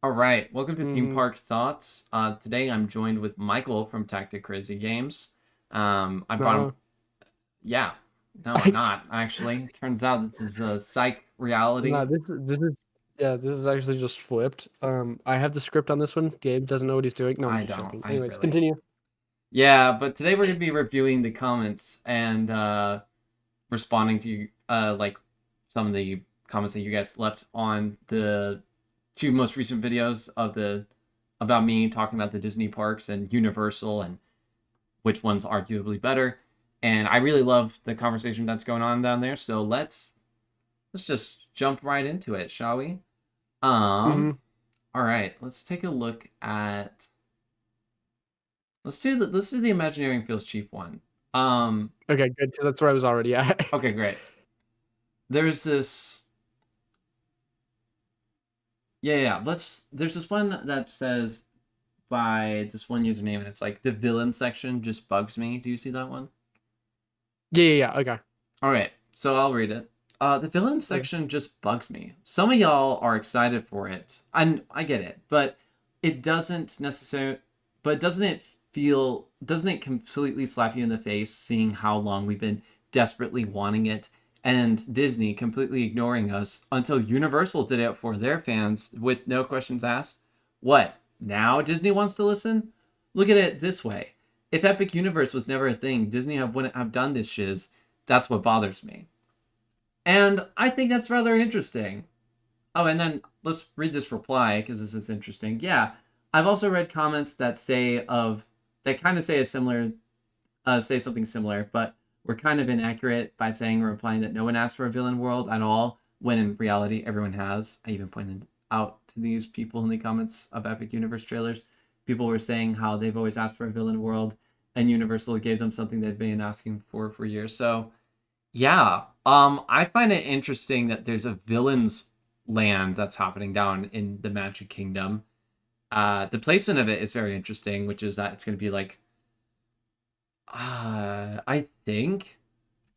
All right, welcome to Theme Hmm. Park Thoughts. Today I'm joined with Michael from Tactic Crazy Games. I brought him. No, Yeah, no, I'm not actually. Turns out this is a psych no, reality. this is actually just flipped. I have the script on this one. Gabe doesn't know what he's doing. No, I'm I just don't. joking. I Anyways, really. continue. Yeah, but today we're gonna be reviewing the comments and responding to like some of the comments that you guys left on the two most recent videos of the about me talking about the Disney parks and Universal and which one's arguably better. And I really love the conversation that's going on down there. So let's just jump right into it, shall we? Um, Hmm. all right, let's take a look at let's do the Imagineering Feels Cheap one. Um, Okay, good. 'Cause that's where I was already at. okay, great. There's this yeah. There's this one that says by this one username and it's like the villain section just bugs me. Do you see that one? Yeah. Okay. All right, so I'll read it. The villain Okay. section just bugs me. Some of y'all are excited for it, and I get it, but it doesn't necessarily. But doesn't it completely slap you in the face seeing how long we've been desperately wanting it, and Disney completely ignoring us until Universal did it for their fans with no questions asked? What? Now Disney wants to listen? Look at it this way. If Epic Universe was never a thing, wouldn't have done this shiz. That's what bothers me. And I think that's rather interesting. Oh, and then let's read this reply because this is interesting. Yeah, I've also read comments that kind of say a similar say something similar, but we're kind of inaccurate by saying or implying that no one asked for a villain world at all, when in reality everyone has. I even pointed out to these people in the comments of Epic Universe trailers. People were saying how they've always asked for a villain world, and Universal gave them something they've been asking for years. So yeah. I find it interesting that there's a villains land that's happening down in the Magic Kingdom. The placement of it is very interesting, which is that it's going to be like, I think,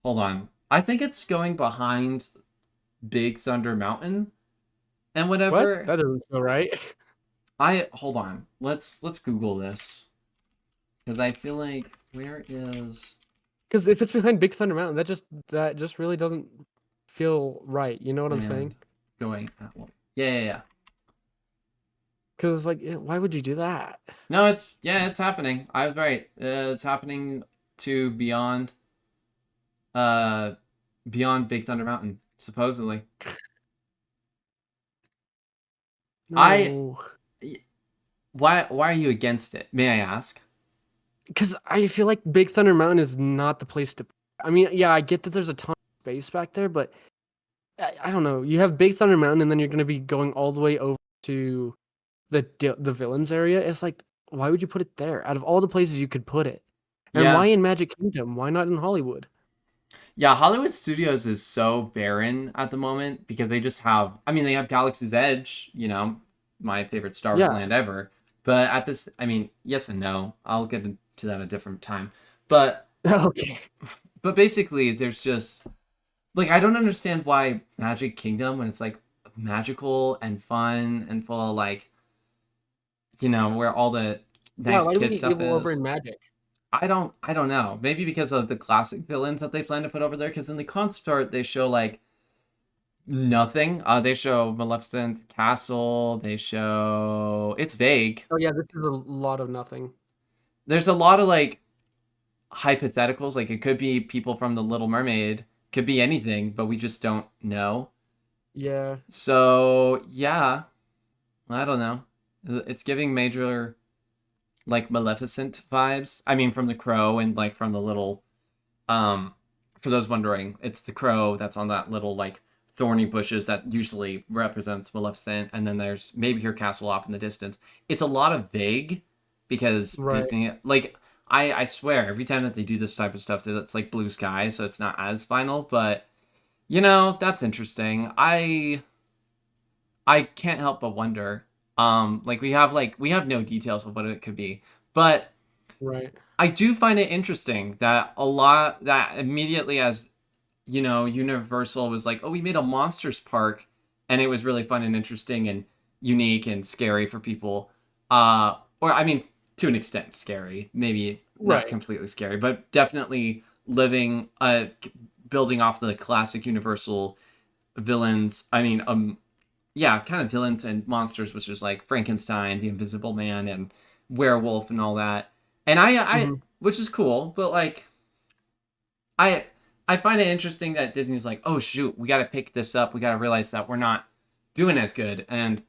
hold on, I think it's going behind Big Thunder Mountain and What? whatever. That doesn't feel right. I hold on, let's Google this because I feel like where is Because if it's behind Big Thunder Mountain, that just really doesn't feel right. You know what I'm saying? land going at one? Yeah. Because it's like, why would you do that? No, it's happening. I was right. It's happening to uh beyond Big Thunder Mountain, supposedly. I No. why are you against it? May I ask? Because I feel like Big Thunder Mountain is not the place to. I mean, yeah, I get that there's a ton of space back there, but I don't know. You have Big Thunder Mountain, and then you're going to be going all the way over to the villains area. It's like, why would you put it there? Out of all the places you could put it, and why Yeah. in Magic Kingdom? Why not in Hollywood? Yeah, Hollywood Studios is so barren at the moment because they just have they have Galaxy's Edge, my favorite Star Wars Yeah. land ever. But at this, yes and no. I'll get into that a different time. But Okay. basically there's just like I don't understand why Magic Kingdom when it's like magical and fun and full of like where all the Yeah. nice Why do we kid need stuff evil over is. in Magic? I don't know. Maybe because of the classic villains that they plan to put over there. Because in the concept art they show like nothing. They show Maleficent Castle. They show it's vague. Oh yeah, this is a lot of nothing. There's a lot of like hypotheticals. Like it could be people from the Little Mermaid. Could be anything, but we just don't know. Yeah. So yeah, I don't know. It's giving major like Maleficent vibes. I mean, from the crow and like from the little. For those wondering, it's the crow that's on that little like thorny bushes that usually represents Maleficent, and then there's maybe her castle off in the distance. It's a lot of vague because Right. Disney like. I swear every time that they do this type of stuff that it's like blue sky so it's not as final but that's interesting. I can't help but wonder. We have no details of what it could be, but Right. I do find it interesting that a lot that immediately as Universal was like, oh, we made a monsters park, and it was really fun and interesting, and unique and scary for people. Or I mean, to an extent, scary. Maybe not Right. completely scary, but definitely living, building off the classic Universal villains. I mean, yeah, kind of villains and monsters, which is like Frankenstein, the Invisible Man, and werewolf and all that. And Hmm. which is cool, but like, I, I find it interesting that Disney's like, oh shoot, we got to pick this up. We got to realize that we're not doing as good. And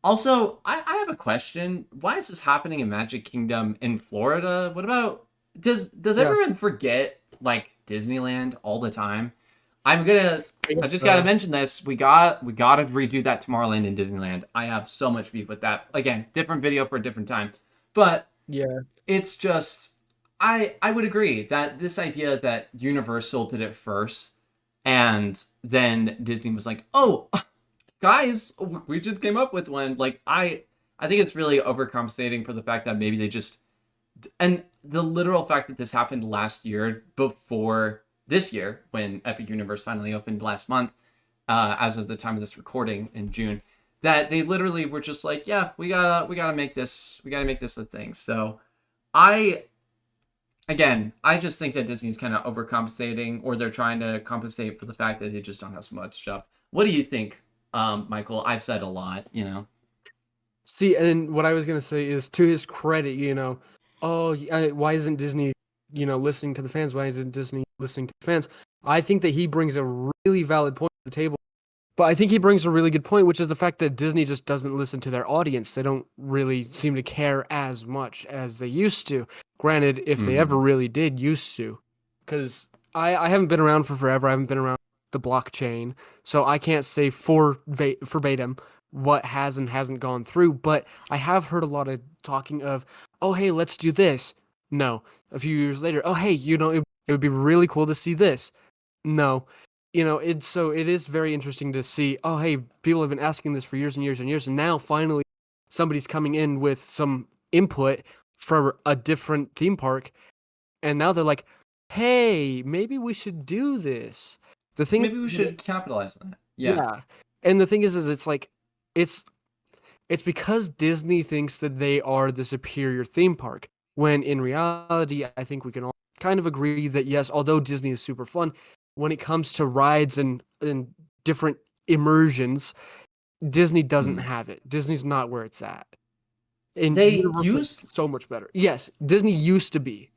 also, I have a question. Why is this happening in Magic Kingdom in Florida? What about does Yeah. everyone forget like Disneyland all the time? I'm gonna I guess I just gotta so. mention this. We gotta redo that Tomorrowland in Disneyland. I have so much beef with that. Again, different video for a different time. But Yeah. it's just I would agree that this idea that Universal did it first and then Disney was like, "Oh, guys, we just came up with one." Like I think it's really overcompensating for the fact that maybe they just and the literal fact that this happened last year before this year when Epic Universe finally opened last month, as of the time of this recording in June, that they literally were just like, yeah, we gotta make this a thing. So I I just think that Disney's kind of overcompensating, or they're trying to compensate for the fact that they just don't have so much stuff. What do you think, Michael? I've said a lot, you know. See, and what I was gonna say is to his credit, why isn't Disney, listening to the fans? Why isn't Disney listening to the fans? I think that he brings a really valid point to the table. But I think he brings a really good point, which is the fact that Disney just doesn't listen to their audience. They don't really seem to care as much as they used to. Granted, if they ever Mm-hmm. really did used to, because I haven't been around for forever. I haven't been around the blockchain, so I can't say verbatim what has and hasn't gone through. But I have heard a lot of talking of, oh hey, let's do this. No, a few years later, oh hey, it would be really cool to see this. No, it is very interesting to see, oh hey, people have been asking this for years and years and years, and now finally somebody's coming in with some input for a different theme park, and now they're like, hey, maybe we should do this. The thing Maybe we should capitalize on it. Yeah. Yeah. And the thing is it's like it's it's because Disney thinks that they are the superior theme park, when in reality, I think we can all kind of agree that yes, although Disney is super fun, when it comes to rides and different immersions, Disney doesn't Mm. have it. Disney's not where it's at. And They Universal is used so much better. Yes, Disney used to be,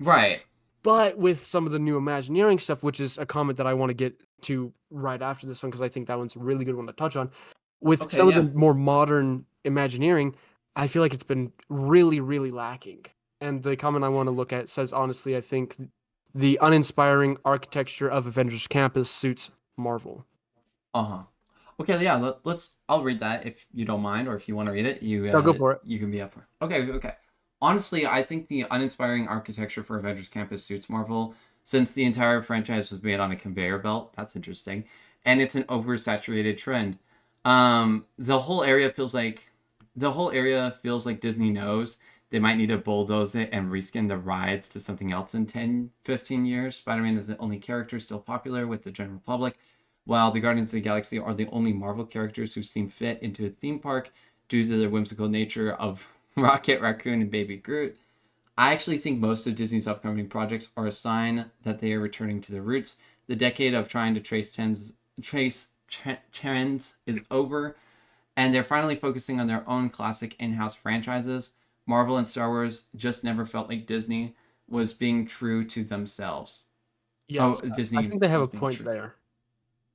right. but with some of the new Imagineering stuff, which is a comment that I want to get to right after this one, because I think that one's a really good one to touch on. With Okay, some of the yeah. more modern Imagineering, I feel like it's been really, really lacking. And the comment I want to look at says, honestly, I think the uninspiring architecture of Avengers Campus suits Marvel. Uh-huh. Okay, yeah, let's I'll read that if you don't mind, or if you want to read it, I'll go for it. you can be up for. Okay, okay. Honestly, I think the uninspiring architecture for Avengers Campus suits Marvel, since the entire franchise was made on a conveyor belt. That's interesting. And it's an oversaturated trend. The whole area feels like Disney knows they might need to bulldoze it and reskin the rides to something else in 10, 15 years. Spider-Man is the only character still popular with the general public, while the Guardians of the Galaxy are the only Marvel characters who seem fit into a theme park due to their whimsical nature of Rocket Raccoon and Baby Groot. I actually think most of Disney's upcoming projects are a sign that they are returning to their roots. The decade of trying to trends is over, and they're finally focusing on their own classic in-house franchises. Marvel and Star Wars just never felt like Disney was being true to themselves. Oh, Yes, I Disney think they have was a being point true. there.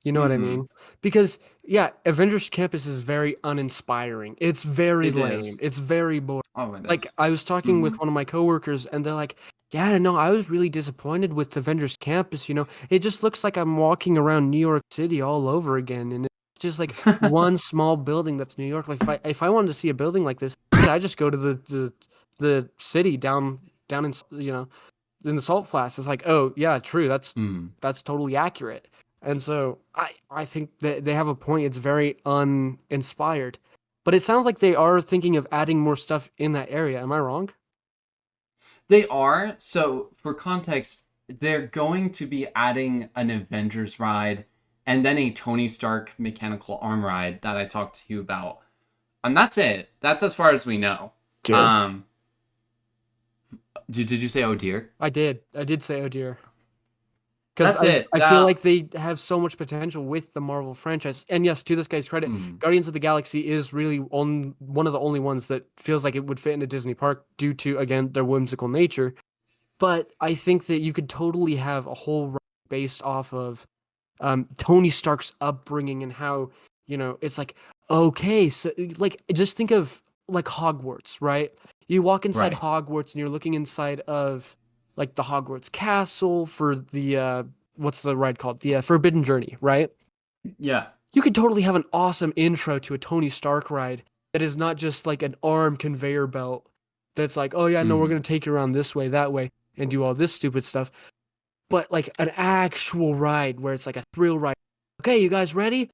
You know what I Mm-hmm. mean? Because yeah, Avengers Campus is very uninspiring. It's very It lame. is. It's very boring. Oh, it Like is. I was talking with Mm-hmm. one of my coworkers and they're like, "Yeah, no, I was really disappointed with Avengers Campus, It just looks like I'm walking around New York City all over again and it's just like one small building that's New York. Like if I wanted to see a building like this, I just go to the city down in, in the Salt Flats. It's like, "Oh, yeah, true. That's mm. that's totally accurate." And so I think that they have a point. It's very uninspired. But it sounds like they are thinking of adding more stuff in that area. Am I wrong? They are. So, for context, they're going to be adding an Avengers ride and then a Tony Stark mechanical arm ride that I talked to you about And that's it. That's as far as we know. Dear. Um, did you say oh dear? I did. I did say, oh dear. Because That's it. I feel That. like they have so much potential with the Marvel franchise. And yes, to this guy's credit, Hmm. Guardians of the Galaxy is really on one of the only ones that feels like it would fit in a Disney park due to, again, their whimsical nature. But I think that you could totally have a whole ride based off of Tony Stark's upbringing and how, it's like, okay, so like just think of like Hogwarts, right? You walk inside Right. Hogwarts and you're looking inside of like the Hogwarts castle for the what's the ride called? The Forbidden Journey, right? Yeah. You could totally have an awesome intro to a Tony Stark ride that is not just like an arm conveyor belt that's like, oh yeah, no, we're Hmm. gonna take you around this way, that way, and do all this stupid stuff, but like an actual ride where it's like a thrill ride. Okay, you guys ready?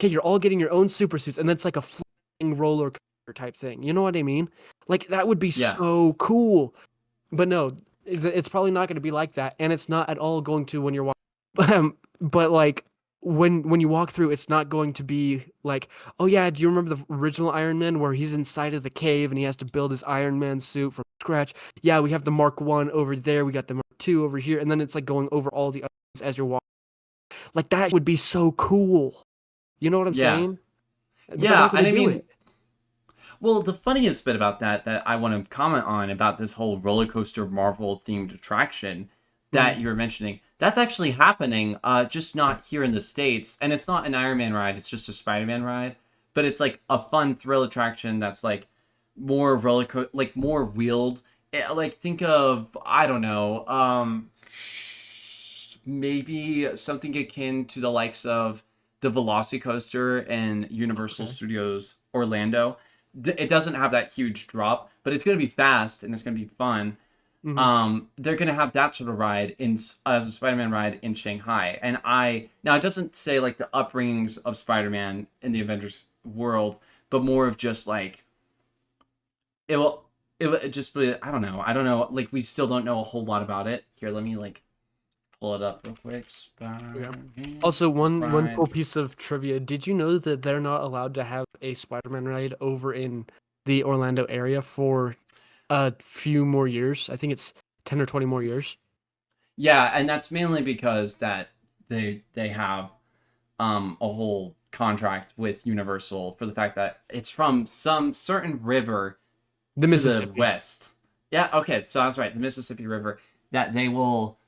Okay, you're all getting your own super suits, and then it's like a flying roller coaster type thing. You know what I mean? Like that would be Yeah. so cool. But no, it's probably not going to be like that, and it's not at all going to when you're walking. But like when you walk through, it's not going to be like, oh yeah, do you remember the original Iron Man where he's inside of the cave and he has to build his Iron Man suit from scratch? Yeah, we have the Mark One over there, we got the Mark Two over here, and then it's like going over all the others as you're walking. Like that would be so cool. You know what I'm Yeah. saying? But they're Yeah. not going And to I do mean, it. well, the funniest bit about that I want to comment on about this whole roller coaster Marvel themed attraction that Mhm. you were mentioning, that's actually happening, just not here in the States. And it's not an Iron Man ride, it's just a Spider-Man ride. But it's like a fun thrill attraction that's like more like more wheeled. Like think of, I don't know, maybe something akin to the likes of the Velocicoaster and Universal Okay. Studios Orlando. It doesn't have that huge drop, but it's going to be fast and it's going to be fun. Hmm. They're going to have that sort of ride in as a Spider-Man ride in Shanghai. And I now it doesn't say like the upbringings of Spider-Man in the Avengers world, but more of just like it will just be, I don't know, like we still don't know a whole lot about it. Here, let me like pull it up real quick. Yeah. Spider-Man Also, one ride. cool piece of trivia. Did you know that they're not allowed to have a Spider-Man ride over in the Orlando area for a few more years? I think it's 10 or 20 more years. Yeah, and that's mainly because that they have a whole contract with Universal for the fact that it's from some certain river The to the Mississippi. west. Yeah, okay, so I was right. The Mississippi River, that they will,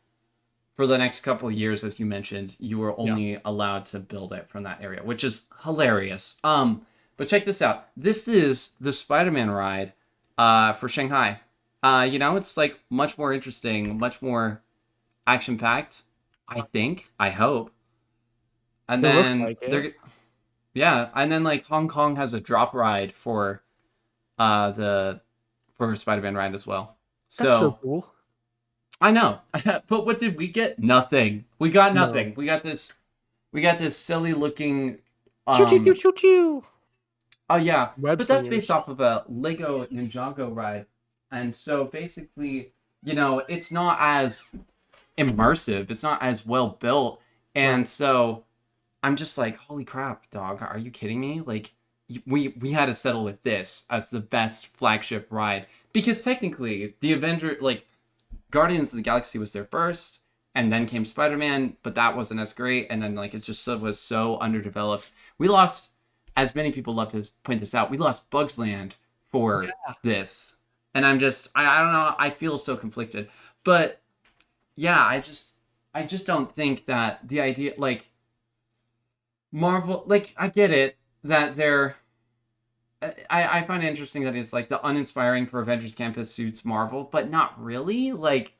for the next couple of years, as you mentioned, you are Yeah. only allowed to build it from that area, which is hilarious. But check this out. This is the Spider-Man ride, for Shanghai. It's like much more interesting, much more action packed. I think. I hope. And It looked then like it. they're yeah, and then like Hong Kong has a drop ride for the for Spider-Man ride as well. That's so So cool. I know, but what did we get? Nothing. We got No. nothing. We got this silly looking. Choo choo choo um choo choo. oh yeah, Web but that's based slingers. off of a Lego Ninjago ride, and so basically, it's not as immersive. It's not as well built, and Right. so I'm just like, holy crap, dog! Are you kidding me? Like, we had to settle with this as the best flagship ride because technically, the Avenger, like Guardians of the Galaxy, was there first, and then came Spider Man, but that wasn't as great, and then like it just was so underdeveloped. We lost, as many people love to point this out, we lost Bugs Land for Yeah. this, and I don't know, I feel so conflicted, but yeah, I just don't think that the idea like Marvel, like I get it that they're. I find it interesting that it's like the uninspiring for Avengers Campus suits Marvel, but not really. Like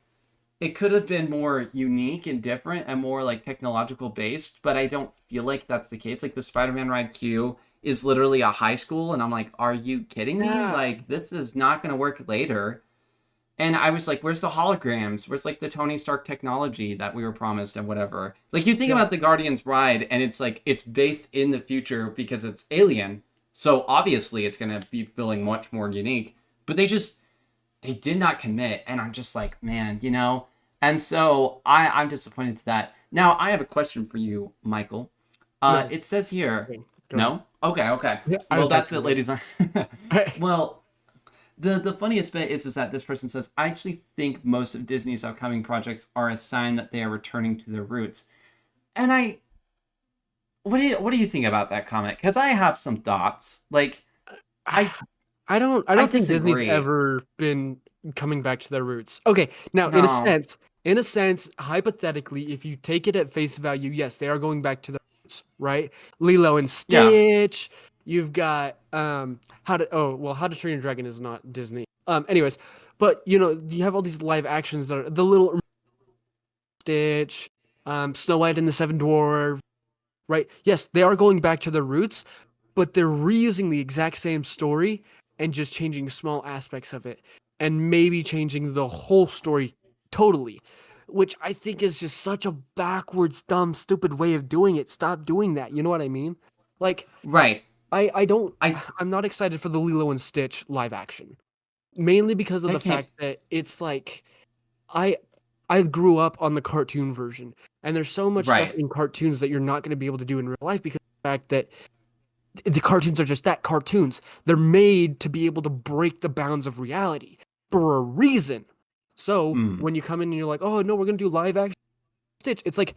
it could have been more unique and different and more like technological based, but I don't feel like that's the case. Like the Spider-Man ride Q is literally a high school, and I'm like, are you kidding me? Yeah. Like this is not gonna work later. And I was like, where's the holograms? Where's like the Tony Stark technology that we were promised and whatever? Like you think Yeah. about the Guardians ride and it's like it's based in the future because it's alien. So obviously it's gonna be feeling much more unique. But they did not commit, and I'm just like, man. And so I'm disappointed to that. Now I have a question for you, Michael. No. It says here, Okay. Go ahead. No? Okay, okay. Yeah, I Well, was done. that's it, ladies. Well, the funniest bit is that this person says, I actually think most of Disney's upcoming projects are a sign that they are returning to their roots. And what do you think about that comment? Because I have some thoughts. Like, I I I don't think Disney's disagree. ever been coming back to their roots. Okay, now No. in a sense, hypothetically, if you take it at face value, yes, they are going back to their roots, right? Lilo and Yeah. Stitch. You've got How to Train Your Dragon is not Disney. Anyways, but you have all these live actions that are the Little Stitch, Snow White and the Seven Dwarfs, right? Yes, they are going back to their roots, but they're reusing the exact same story and just changing small aspects of it and maybe changing the whole story totally, which I think is just such a backwards, dumb, stupid way of doing it. Stop doing that. You know what I mean? Like, Right. I don't, I I'm not excited for the Lilo and Stitch live action, mainly because of They the can't. fact that it's like, I I grew up on the cartoon version, and there's so much stuff Right. in cartoons that you're not going to be able to do in real life because of the fact that the cartoons are just that, cartoons. They're made to be able to break the bounds of reality for a reason. So Mm. when you come in and you're like, "Oh no, we're gonna do live action Stitch," it's like,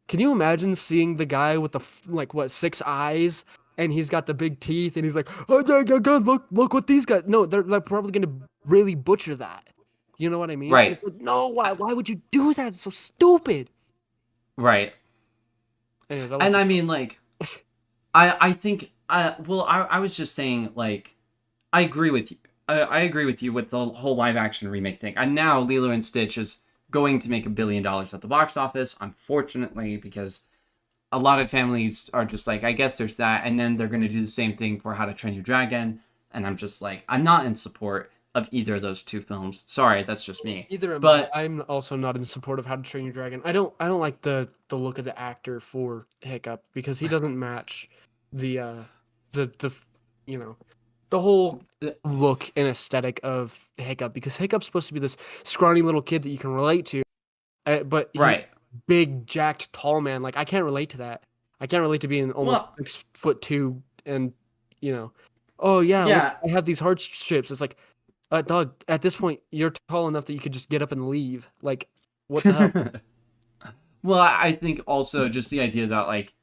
can you imagine seeing the guy with the like what 6 eyes and he's got the big teeth and he's like, "Oh yeah, yeah, God, look what these guys." No, they're probably gonna really butcher that. You know what I mean? And Right. it's like, no, why would you do that? It's so stupid. Right. Anyways, I'll let And you I go. mean, like, I think I was just saying, like, I agree with you. I agree with you with the whole live action remake thing. And now Lilo and Stitch is going to make $1 billion at the box office, unfortunately, because a lot of families are just like, I guess there's that, and then they're going to do the same thing for How to Train Your Dragon, and I'm just like, I'm not in support of either of those two films. Sorry, that's just me. Either am I. But I'm also not in support of How to Train Your Dragon. I don't like the look of the actor for Hiccup because he doesn't match the the you know the whole look and aesthetic of Hiccup because Hiccup's supposed to be this scrawny little kid that you can relate to, but he right, big jacked tall man. Like I can't relate to that. I can't relate to being almost well, 6'2" and you know, oh yeah, look, yeah. I have these hardships. It's like dog, at this point, you're tall enough that you could just get up and leave. Like, what the hell? Well, I think also just the idea that like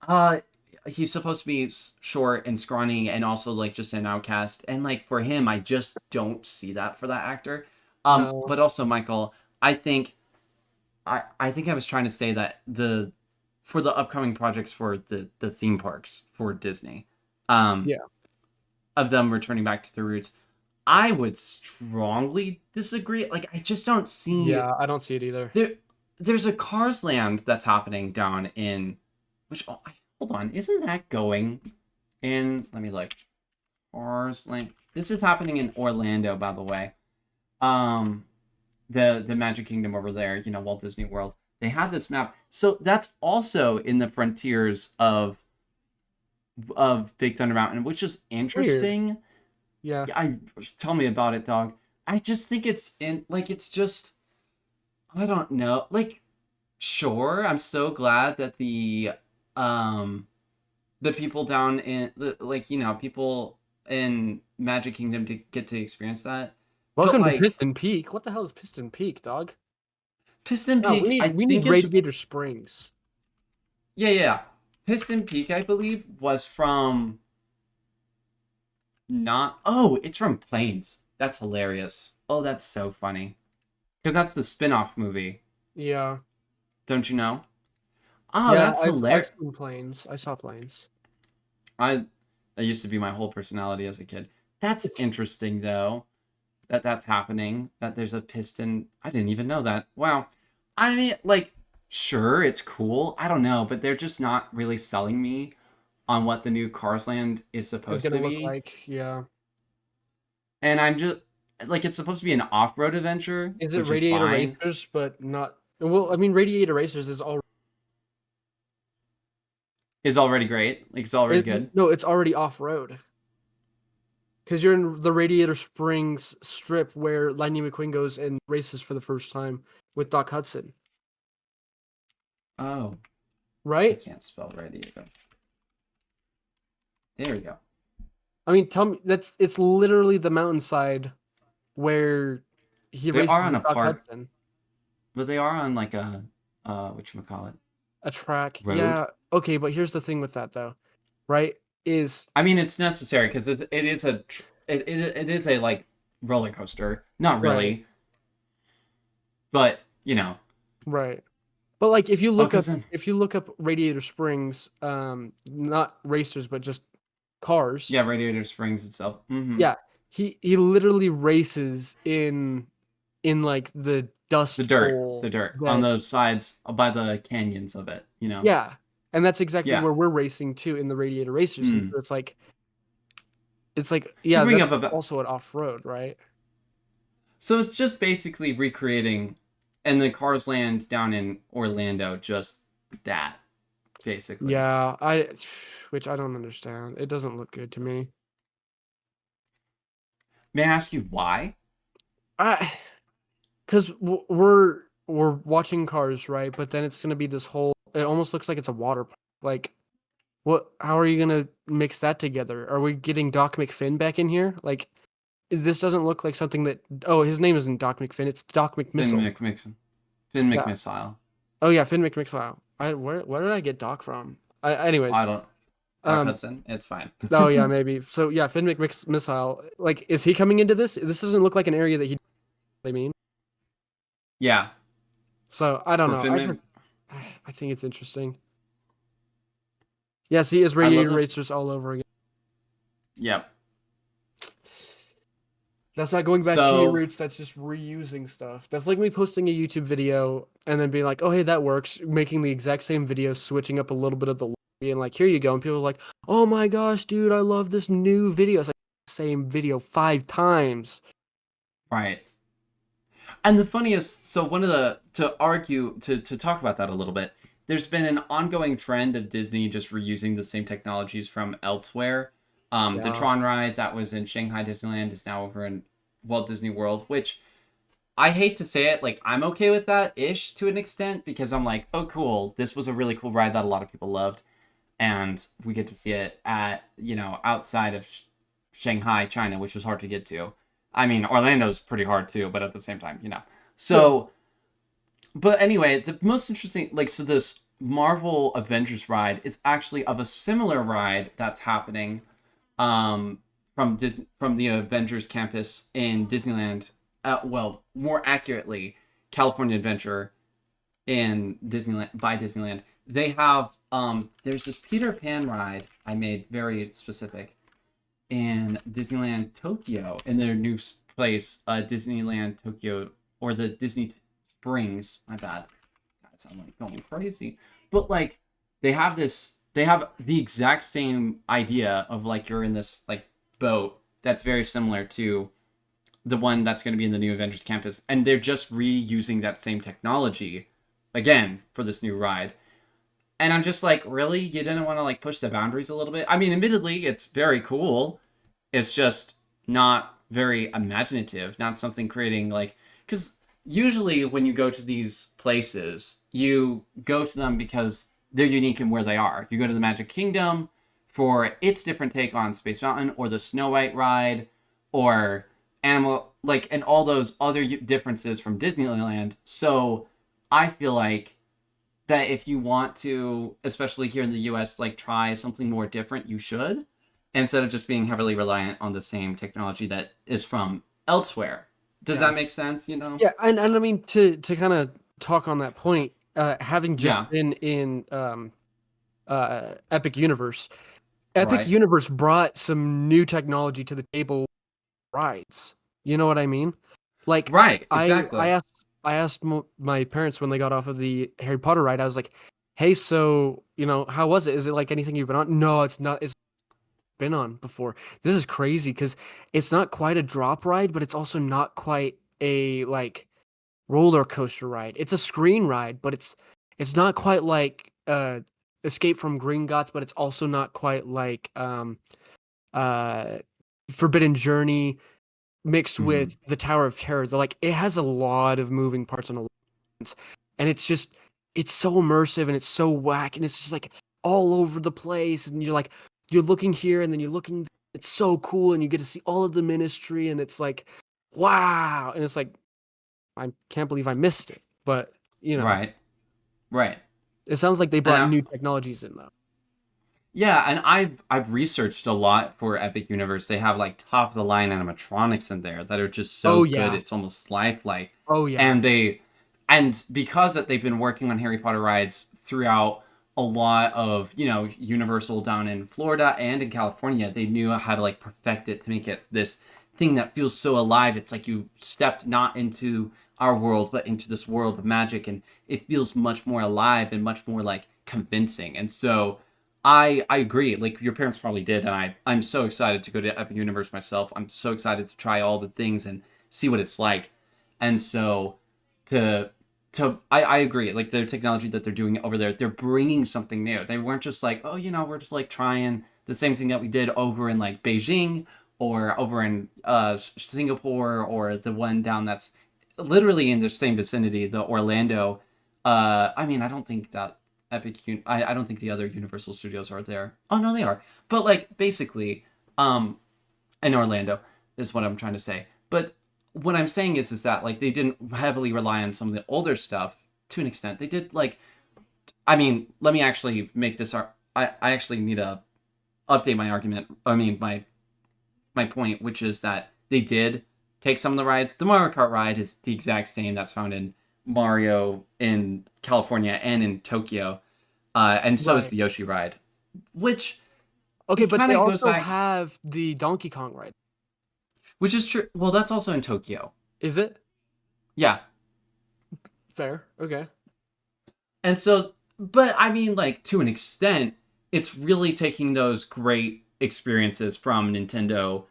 uh he's supposed to be short and scrawny and also like just an outcast, and like for him I just don't see that for that actor. No. But also Michael, I think I think I was trying to say that the for the upcoming projects for the theme parks for Disney, um Yeah. of them returning back to the roots, I would strongly disagree. Like I just don't see Yeah, I don't see it either. there there's a Cars Land that's happening down in which hold on, isn't that going in, let me look. Cars Land. This is happening in Orlando, by the way. Um the Magic Kingdom over there, Walt Disney World. They had this map. So that's also in the frontiers of Big Thunder Mountain, which is Weird. interesting. Yeah. I Tell me about it, dog. I just think it's in like it's just I don't know. Like sure, I'm so glad that um the people down in like people in Magic Kingdom to get to experience that. But Welcome to like Piston Peak. What the hell is Piston Peak, dog? Piston No, we Peak, I need we need think is Radiator Springs. yeah, yeah, yeah. Piston Peak, I believe, was from not. Oh, it's from Planes. That's hilarious. Oh, that's so funny. Because that's the spin-off movie. Yeah. Don't you know? Oh, Yeah, that's I've hilarious. seen planes. I saw planes. I That used to be my whole personality as a kid. That's interesting though. That's happening. That there's a piston. I didn't even know that. Wow. I mean, like, sure, it's cool. I don't know, but they're just not really selling me on what the new Cars Land is It's supposed gonna to look be. like, yeah. And I'm just like it's supposed to be an off-road adventure, Is it which is Radiator fine. Racers, but not well, I mean Radiator Racers is all Is already great. Like it's already good. no, it's already off-road. Because you're in the Radiator Springs strip where Lightning McQueen goes and races for the first time with Doc Hudson, Oh, I right? can't spell radiator. There you go. I mean, tell me it's literally the mountainside where he They races are on with a Doc part, Hudson. but they are on like a whatchamacallit, A track. road. Yeah. Okay, but here's the thing with that though, right? Is I mean, it's necessary because it is it is a like roller coaster. Not right, really, but you know. right. But like Oh, because then if you look up Radiator Springs, not racers but just cars. yeah, Radiator Springs itself. Mm-hmm. Yeah, he literally races in like the dust The bowl dirt on that those sides by the canyons of it. You know. yeah, and that's exactly Yeah. where we're racing too in the Radiator Racers, and Mm. so it's like You yeah, bring that's up about also an off road, right? so it's just basically recreating, and the Cars Land down in Orlando, just that basically. Yeah, I which I don't understand. It doesn't look good to me. May I ask you why? I because we're watching cars, right? But then it's gonna be this whole. It almost looks like it's a water park. Like, what? How are you gonna mix that together? Are we getting Doc McFinn back in here? Like, this doesn't look like something that. Oh, his name isn't Doc McFinn. It's Doc Finn McMissile. McMixon. Finn Yeah. McMissile. Oh yeah, Finn McMissile. Where did I get Doc from? Anyways, I don't. Doc um. Hudson. It's fine. Oh yeah, maybe. So yeah, Finn McMissile. Like, is he coming into this? This doesn't look like an area that he. I mean, Yeah. so I don't For know. Finn Mc... I think it's interesting. Yes, he is I love Radiator the. Racers all over again. Yep. That's not going back to your So roots. That's just reusing stuff. That's like me posting a YouTube video and then being like, "Oh, hey, that works." Making the exact same video, switching up a little bit of the lobby, and like, "Here you go." And people are like, "Oh my gosh, dude, I love this new video." It's like same video 5 times. right. And the funniest, so one of the to argue to talk about that a little bit, there's been an ongoing trend of Disney just reusing the same technologies from elsewhere. The Yeah. Tron ride that was in Shanghai Disneyland is now over in Walt Disney World, which I hate to say it, like I'm okay with that ish to an extent because I'm like, oh cool, this was a really cool ride that a lot of people loved, and we get to see it at outside of Shanghai, China, which was hard to get to. I mean, Orlando's pretty hard too, but at the same time, Yeah. So, but anyway, the most interesting, like, so this Marvel Avengers ride is actually of a similar ride that's happening, um, from the Avengers campus in Disneyland. Well, more accurately, California Adventure in Disneyland by Disneyland. They have there's this Peter Pan ride I made very specific in Disneyland Tokyo in their new place, Disneyland Tokyo or the Disney Springs. My bad. That sounds like going crazy, but like they have the exact same idea of like you're in this like boat that's very similar to the one that's going to be in the new Avengers campus, and they're just reusing that same technology again for this new ride. And I'm just like, really? You didn't want to like push the boundaries a little bit? I mean, admittedly, it's very cool. It's just not very imaginative, not something creating like because usually when you go to these places, you go to them because they're unique in where they are. You go to the Magic Kingdom for its different take on Space Mountain or the Snow White ride or Animal like and all those other differences from Disneyland. So I feel like that if you want to, especially here in the US, like try something more different, you should, instead of just being heavily reliant on the same technology that is from elsewhere. Does Yeah. that make sense? Yeah, and I mean to kind of talk on that point, having just Yeah. been in Epic Universe, Epic Right. Universe brought some new technology to the table rides. You know what I mean? Like Right. I I Exactly. asked I asked my parents when they got off of the Harry Potter ride. I was like, "Hey, so, how was it? Is it like anything you've been on?" No, it's not. It's been on before. This is crazy because it's not quite a drop ride, but it's also not quite a like roller coaster ride. It's a screen ride, but it's not quite like Escape from Gringotts, but it's also not quite like uh Forbidden Journey mixed Hmm. with the Tower of Terror. They're like it has a lot of moving parts and and it's so immersive and it's so whack and it's just like all over the place and you're like you're looking here and then you're looking. It's so cool, and you get to see all of the ministry, and it's like, wow, and it's like, I can't believe I missed it. But Right. Right. it sounds like they And brought new technologies in though. yeah, and I've researched a lot for Epic Universe. They have like top of the line animatronics in there that are just so Oh good. yeah, It's almost lifelike. oh yeah, And because that they've been working on Harry Potter rides throughout a lot of, Universal down in Florida and in California, they knew how to like perfect it to make it this thing that feels so alive. It's like you stepped not into our world, but into this world of magic, and it feels much more alive and much more like convincing. And so I agree. Like your parents probably did, and I'm so excited to go to Epic Universe myself. I'm so excited to try all the things and see what it's like. And so to I agree. Like the technology that they're doing over there, they're bringing something new. They weren't just like, oh, we're just like trying the same thing that we did over in like Beijing or over in Singapore, or the one down that's literally in the same vicinity, the Orlando. I mean, I don't think that I don't think the other Universal Studios are there. Oh no, they are. But like basically, in Orlando is what I'm trying to say. But what I'm saying is that like they didn't heavily rely on some of the older stuff to an extent. They did like, I mean, let me actually make this. I actually need to update my argument. I mean my point, which is that they did take some of the rides. The Mario Kart ride is the exact same that's found in Mario in California and in Tokyo, and so is right. the Yoshi ride, which Okay, it but kind they of goes also back, have the Donkey Kong ride. which is true. Well, that's also in Tokyo. Is it Yeah, fair? Okay. and so, but I mean, like to an extent, it's really taking those great experiences from Nintendo,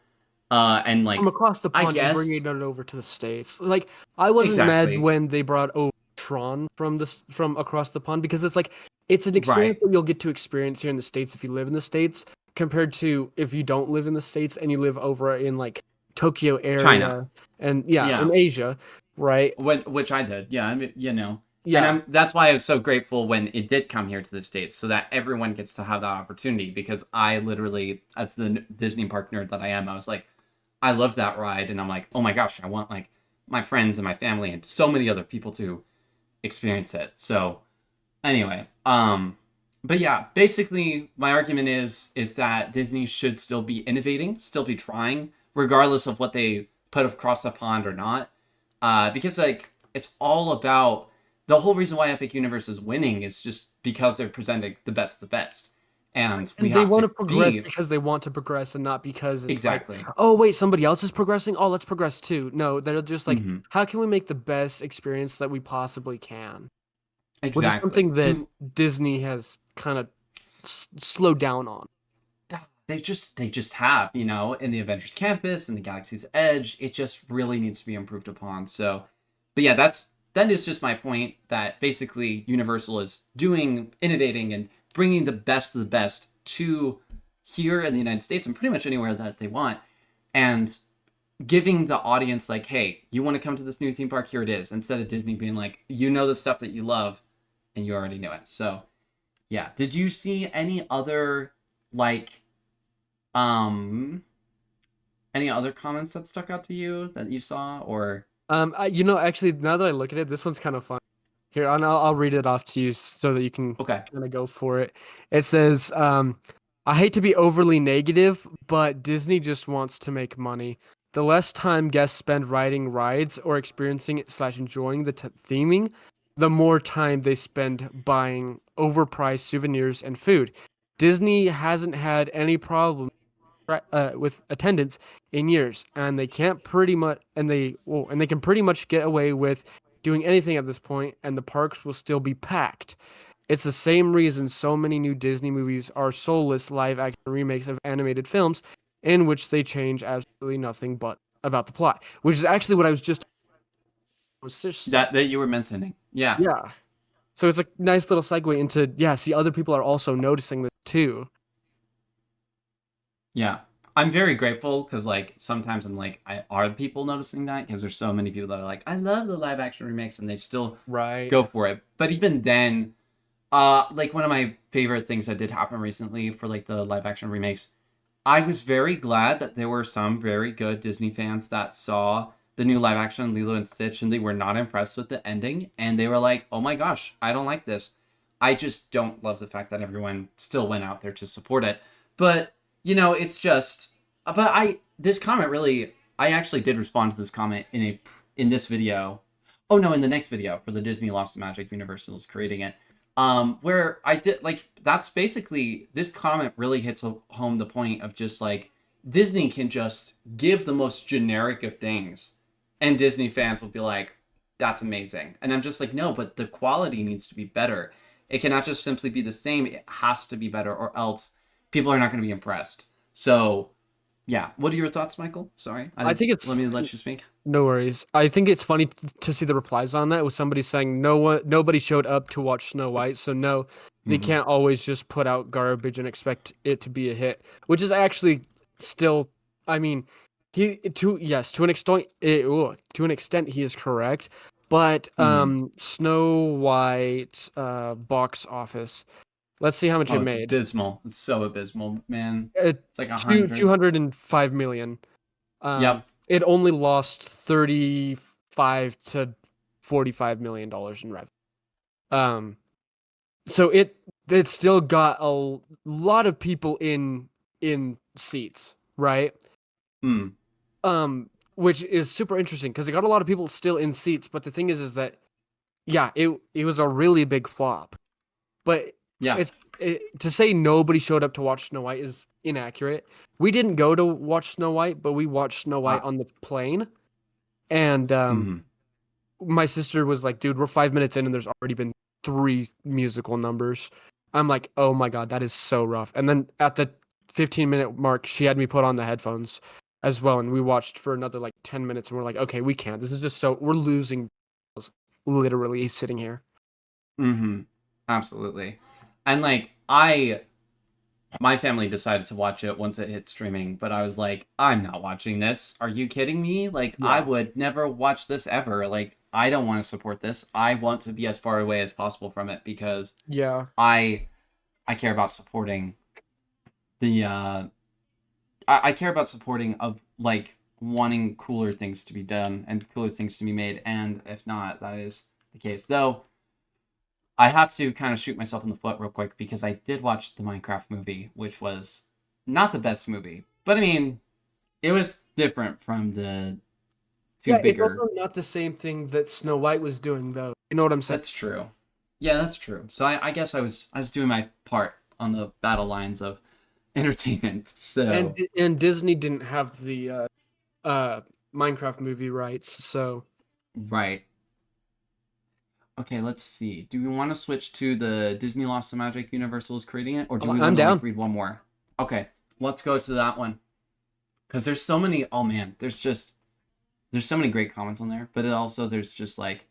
and From like, across the I pond and bringing guess it over to the States. Like I wasn't mad exactly when they brought over Tron from across the pond because it's an experience right. that you'll get to experience here in the States if you live in the States compared to if you don't live in the States and you live over in like Tokyo China, area and yeah, yeah. in Asia, right? Which I did, yeah. I mean, and Yeah. that's why I was so grateful when it did come here to the States, so that everyone gets to have that opportunity. Because I literally, as the Disney park nerd that I am, I was like, I love that ride, and I'm like, oh my gosh, I want like my friends and my family and so many other people to experience it. So anyway, but yeah, basically my argument is that Disney should still be innovating, still be trying, regardless of what they put across the pond or not. Because like it's all about, the whole reason why Epic Universe is winning is just because they're presenting the best of the best, and we And they have want to to progress be because they want to progress and not because it's like, exactly. oh wait, somebody else is progressing. Oh, let's progress too. No, they're just like, Hmm. how can we make the best experience that we possibly can? Which is Exactly. something that To Disney has kind of slowed down on. they just have, in the Avengers Campus and the Galaxy's Edge, it just really needs to be improved upon. So, but yeah, that is just my point, that basically Universal is doing, innovating, and bringing the best of the best to here in the United States and pretty much anywhere that they want, and giving the audience like, hey, you want to come to this new theme park, here it is, instead of Disney being like, the stuff that you love and you already know it. So yeah, did you see like um any other comments that stuck out to you that you saw, or Actually, now that I look at it, this one's kind of fun. Here, and I'll read it off to you so that you can okay. kind of go for it. It says, I hate to be overly negative, but Disney just wants to make money. The less time guests spend riding rides or experiencing it slash enjoying the theming, the more time they spend buying overpriced souvenirs and food. Disney hasn't had any problem with attendance in years, and they can't pretty much and they can pretty much get away with doing anything at this point, and the parks will still be packed. It's the same reason so many new Disney movies are soulless live action remakes of animated films in which they change absolutely nothing but about the plot, which is actually what I was just That you were mentioning. Yeah. yeah. So it's a nice little segue into yeah. See, other people are also noticing this too. Yeah. I'm very grateful because like sometimes I'm like, are people noticing that? Because there's so many people that are like, I love the live action remakes, and they still Right. go for it. But even then, Like one of my favorite things that did happen recently for like the live action remakes, I was very glad that there were some very good Disney fans that saw the new live action Lilo and Stitch and they were not impressed with the ending and they were like, "Oh my gosh, I don't like this." I just don't love the fact that everyone still went out there to support it. But, it's just but I this comment really I actually did respond to this comment in this video. Oh no, in the next video for the Disney Lost the Magic Universal's creating it. Where I did like that's basically this comment really hits home the point of just like Disney can just give the most generic of things, and Disney fans will be like, "That's amazing," and I'm just like, no, but the quality needs to be better. It cannot just simply be the same. It has to be better, or else people are not going to be impressed. So, yeah. What are your thoughts, Michael? Sorry, I think let it's me let you speak. no worries. I think it's funny to see the replies on that with somebody saying nobody showed up to watch Snow White, so no, they Mm-hmm. can't always just put out garbage and expect it to be a hit, which is actually still, I mean, to an extent, to an extent he is correct, but Mm-hmm. Snow White box office. Let's see how much Oh, it it's made. abysmal. It's so abysmal, man. Uh, It's like a two hundred. hundred and five million. Yep. It only lost 35 to $45 million in revenue. Um, so it still got a lot of people in seats, right? Mm. Which is super interesting because it got a lot of people still in seats. But the thing is that yeah, it was a really big flop. But Yeah. to say nobody showed up to watch Snow White is inaccurate. We didn't go to watch Snow White, but we watched Snow White Uh, on the plane. And mm-hmm. my sister was like, "Dude, we're 5 minutes in, and there's already been three musical numbers." I'm like, "Oh my god, that is so rough." And then at the 15-minute mark, she had me put on the headphones as well, and we watched for another like 10 minutes, and we're like, "Okay, we can't. This is just so we're losing." Literally sitting here. Mm-hmm. Absolutely. And like my family decided to watch it once it hit streaming, but I was like, I'm not watching this. Are you kidding me? Like, I Yeah. would never watch this ever. Like, I don't want to support this. I want to be as far away as possible from it because Yeah. I I care about supporting the I care about supporting of like wanting cooler things to be done and cooler things to be made, and if not, that is the case. Though I have to kind of shoot myself in the foot real quick because I did watch the Minecraft movie, which was not the best movie, but I mean, it was different from the two Yeah, it's bigger. also not the same thing that Snow White was doing, though. You know what I'm saying? That's true. Yeah, that's true. So I guess I was doing my part on the battle lines of entertainment. So And Disney didn't have the uh Minecraft movie rights, so right. Okay, let's see. Do we want to switch to the Disney Lost the Magic Universal is creating it, or do we I'm want to like down. read one more? Okay, let's go to that one because there's so many. Oh man, there's so many great comments on there, but it also there's just like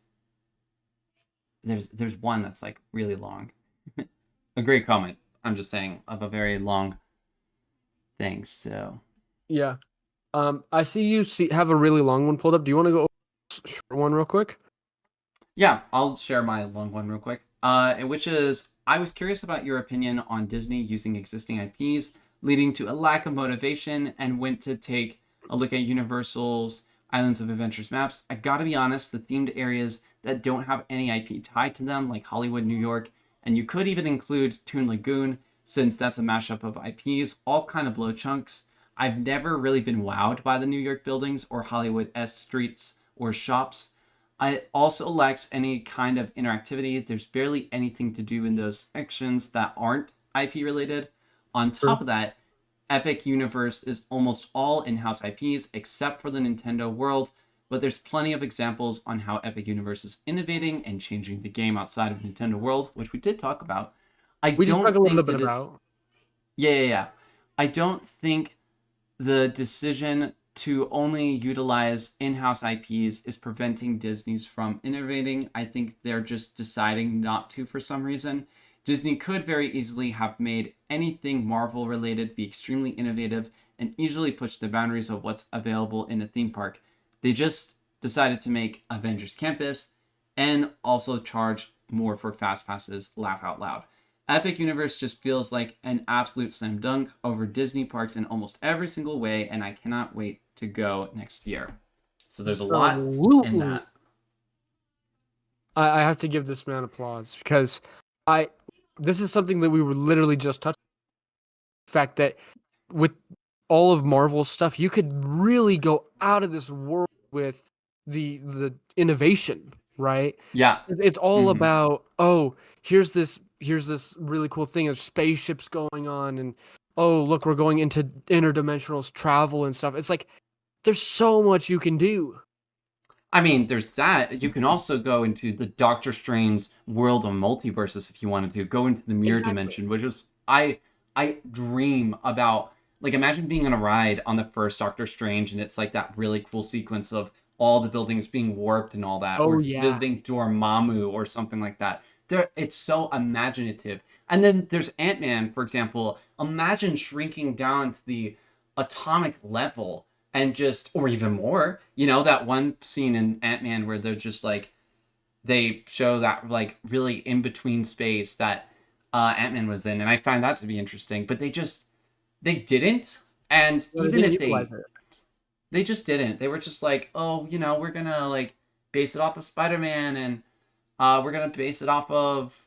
there's one that's like really long. A great comment. I'm just saying of a very long thing. So Yeah. I see you have a really long one pulled up. Do you want to go over this short one real quick? yeah, I'll share my long one real quick. Which is I was curious about your opinion on Disney using existing IPs, leading to a lack of motivation, and went to take a look at Universal's Islands of Adventures maps. I gotta be honest, the themed areas that don't have any IP tied to them, like Hollywood, New York, and you could even include Toon Lagoon, since that's a mashup of IPs, all kind of blow chunks. I've never really been wowed by the New York buildings or Hollywood S streets or shops. It also lacks any kind of interactivity. There's barely anything to do in those sections that aren't IP related. On top True. of that, Epic Universe is almost all in house IPs except for the Nintendo World, but there's plenty of examples on how Epic Universe is innovating and changing the game outside of Nintendo World, which we did talk about. I We just don't talk a little think bit that is. about. Yeah, yeah, yeah. I don't think the decision to only utilize in-house IPs is preventing Disney's from innovating. I think they're just deciding not to for some reason. Disney could very easily have made anything Marvel related be extremely innovative and easily push the boundaries of what's available in a theme park. They just decided to make Avengers Campus and also charge more for fast passes, laugh out loud. Epic Universe just feels like an absolute slam dunk over Disney parks in almost every single way, and I cannot wait to go next year. So there's a lot in Absolutely. that. I have to give this man applause because I this is something that we were literally just touching. The fact that with all of Marvel's stuff, you could really go out of this world with the innovation, right? Yeah. It's all Hmm. about, here's this really cool thing of spaceships going on, and oh look, we're going into interdimensional travel and stuff. It's like there's so much you can do. I mean, there's that. You can also go into the Doctor Strange world of multiverses if you wanted to. Go into the mirror Exactly. dimension, which is I dream about. Like, imagine being on a ride on the first Doctor Strange, and it's like that really cool sequence of all the buildings being warped and all that, Oh or yeah. visiting Dormammu or something like that. It's so imaginative. And then there's Ant Man, for example. Imagine shrinking down to the atomic level and just, or even more, that one scene in Ant-Man where they're just like, they show that like really in between space that Ant-Man was in, and I find that to be interesting, but they didn't. And No, they even didn't if utilize it. they just didn't, they were just like, oh, we're gonna like base it off of Spider-Man, and we're gonna base it off of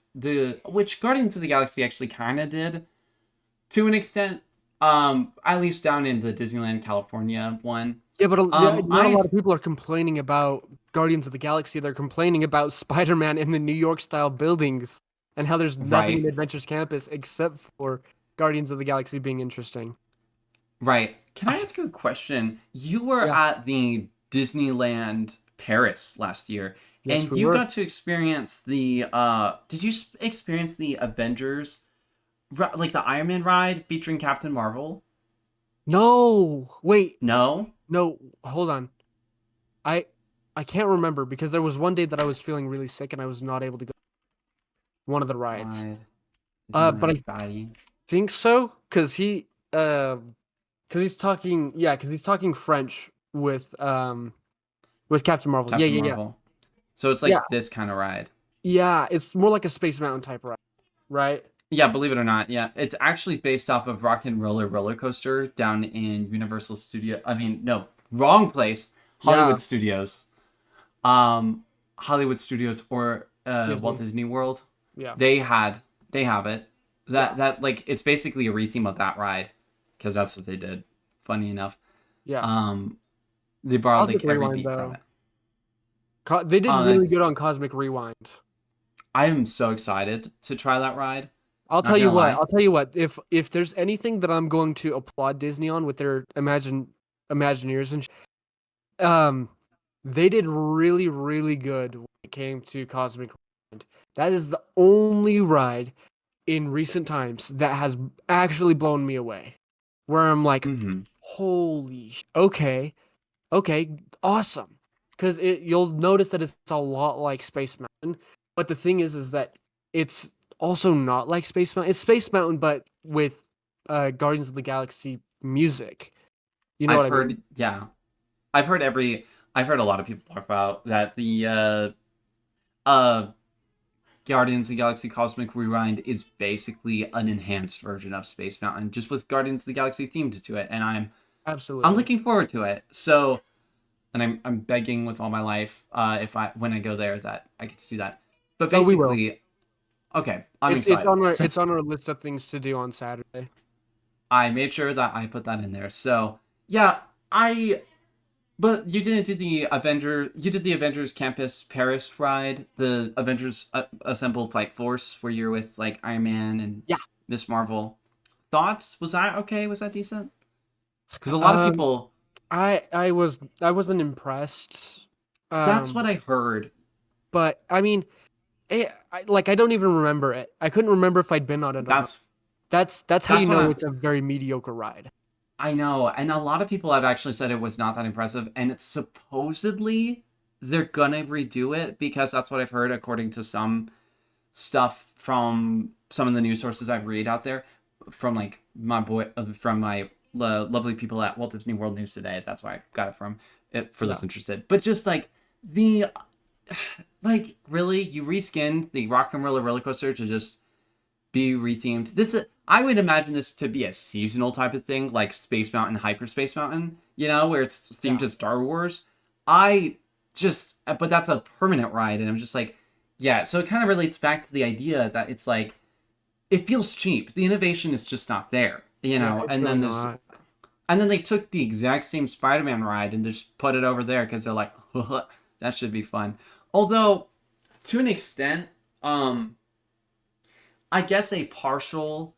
which Guardians of the Galaxy actually kind of did to an extent, at least down in the Disneyland California one. Yeah, but not a I lot of people are complaining about Guardians of the Galaxy. They're complaining about Spider-Man in the New York style buildings and how there's nothing in Right, Adventures Campus except for Guardians of the Galaxy being interesting. right. Can I ask you a question? You were Yeah. at the Disneyland Paris last year, Yes, and we you were. got to experience the. Did you experience the Avengers, like the Iron Man ride featuring Captain Marvel? No, wait, No. no, hold on. I I can't remember because there was one day that I was feeling really sick and I was not able to go one of the rides. Ride But I Disneyland Spidey. think so uh because he's talking French with Captain Marvel. Yeah, Captain yeah, yeah. Marvel. So it's Yeah, like this kind of ride. yeah, it's more like a Space Mountain type ride, right? Yeah, believe it or not, yeah, it's actually based off of Rock and Roller Coaster down in Universal Studio. I mean, no, wrong place. Yeah, Hollywood Studios. Hollywood Studios or Walt Disney. Disney World. Yeah, They had they have it. yeah, That like it's basically a retheme of that ride because that's what they did. Funny enough, yeah. um, they borrowed Cosmic like every Rewind beat from though. it. They did Oh, really good that's on Cosmic Rewind. I'm so excited to try that ride. I'll Not tell you gonna what. lie. I'll tell you what. If there's anything that I'm going to applaud Disney on with their Imagineers and um, they did really really good when it came to Cosmic Rewind. That is the only ride in recent times that has actually blown me away. Where I'm like, Mm-hmm. holy, okay, okay, awesome. Because you'll notice that it's a lot like Space Mountain, but the thing is that it's also not like Space Mountain. It's Space Mountain, but with Guardians of the Galaxy music. You know what I've I mean? heard, yeah, I've heard I've heard a lot of people talk about that the uh Guardians of the Galaxy Cosmic Rewind is basically an enhanced version of Space Mountain, just with Guardians of the Galaxy themed to it, and I'm Absolutely. looking forward to it. So, and I'm begging with all my life, if I when I go there that I get to do that. But Oh, we will. basically, okay, I'm It's excited. on it's on our list of things to do on Saturday. I made sure that I put that in there. So yeah, I but you didn't do the Avenger. You did the Avengers Campus Paris ride, the Avengers Assemble Flight Force, where you're with like Iron Man and Yeah. Miss Marvel. Thoughts? Was that okay? Was that decent? Because a lot of Um, people. I wasn't impressed. That's what Um, I heard. but I mean, I don't even remember it. I couldn't remember if I'd been on it or not. That's That's how you that's what know I'm. it's a very mediocre ride. I know, and a lot of people have actually said it was not that impressive, and it's supposedly they're gonna redo it because that's what I've heard according to some stuff from some of the news sources I've read out there, from like from my lovely people at Walt Disney World News Today. That's why I got it from it for Yeah. those interested. But just like the like really, you reskinned the Rock and Roller Coaster to just be rethemed. I would imagine this to be a seasonal type of thing, like Space Mountain, Hyperspace Mountain, where it's themed Yeah. to Star Wars. I but that's a permanent ride, and I'm just like, yeah. So it kind of relates back to the idea that it's like it feels cheap. The innovation is just not there, Yeah, it's And really then not. they took the exact same Spider-Man ride and just put it over there because they're like, that should be fun. Although, to an extent, um, I guess a partial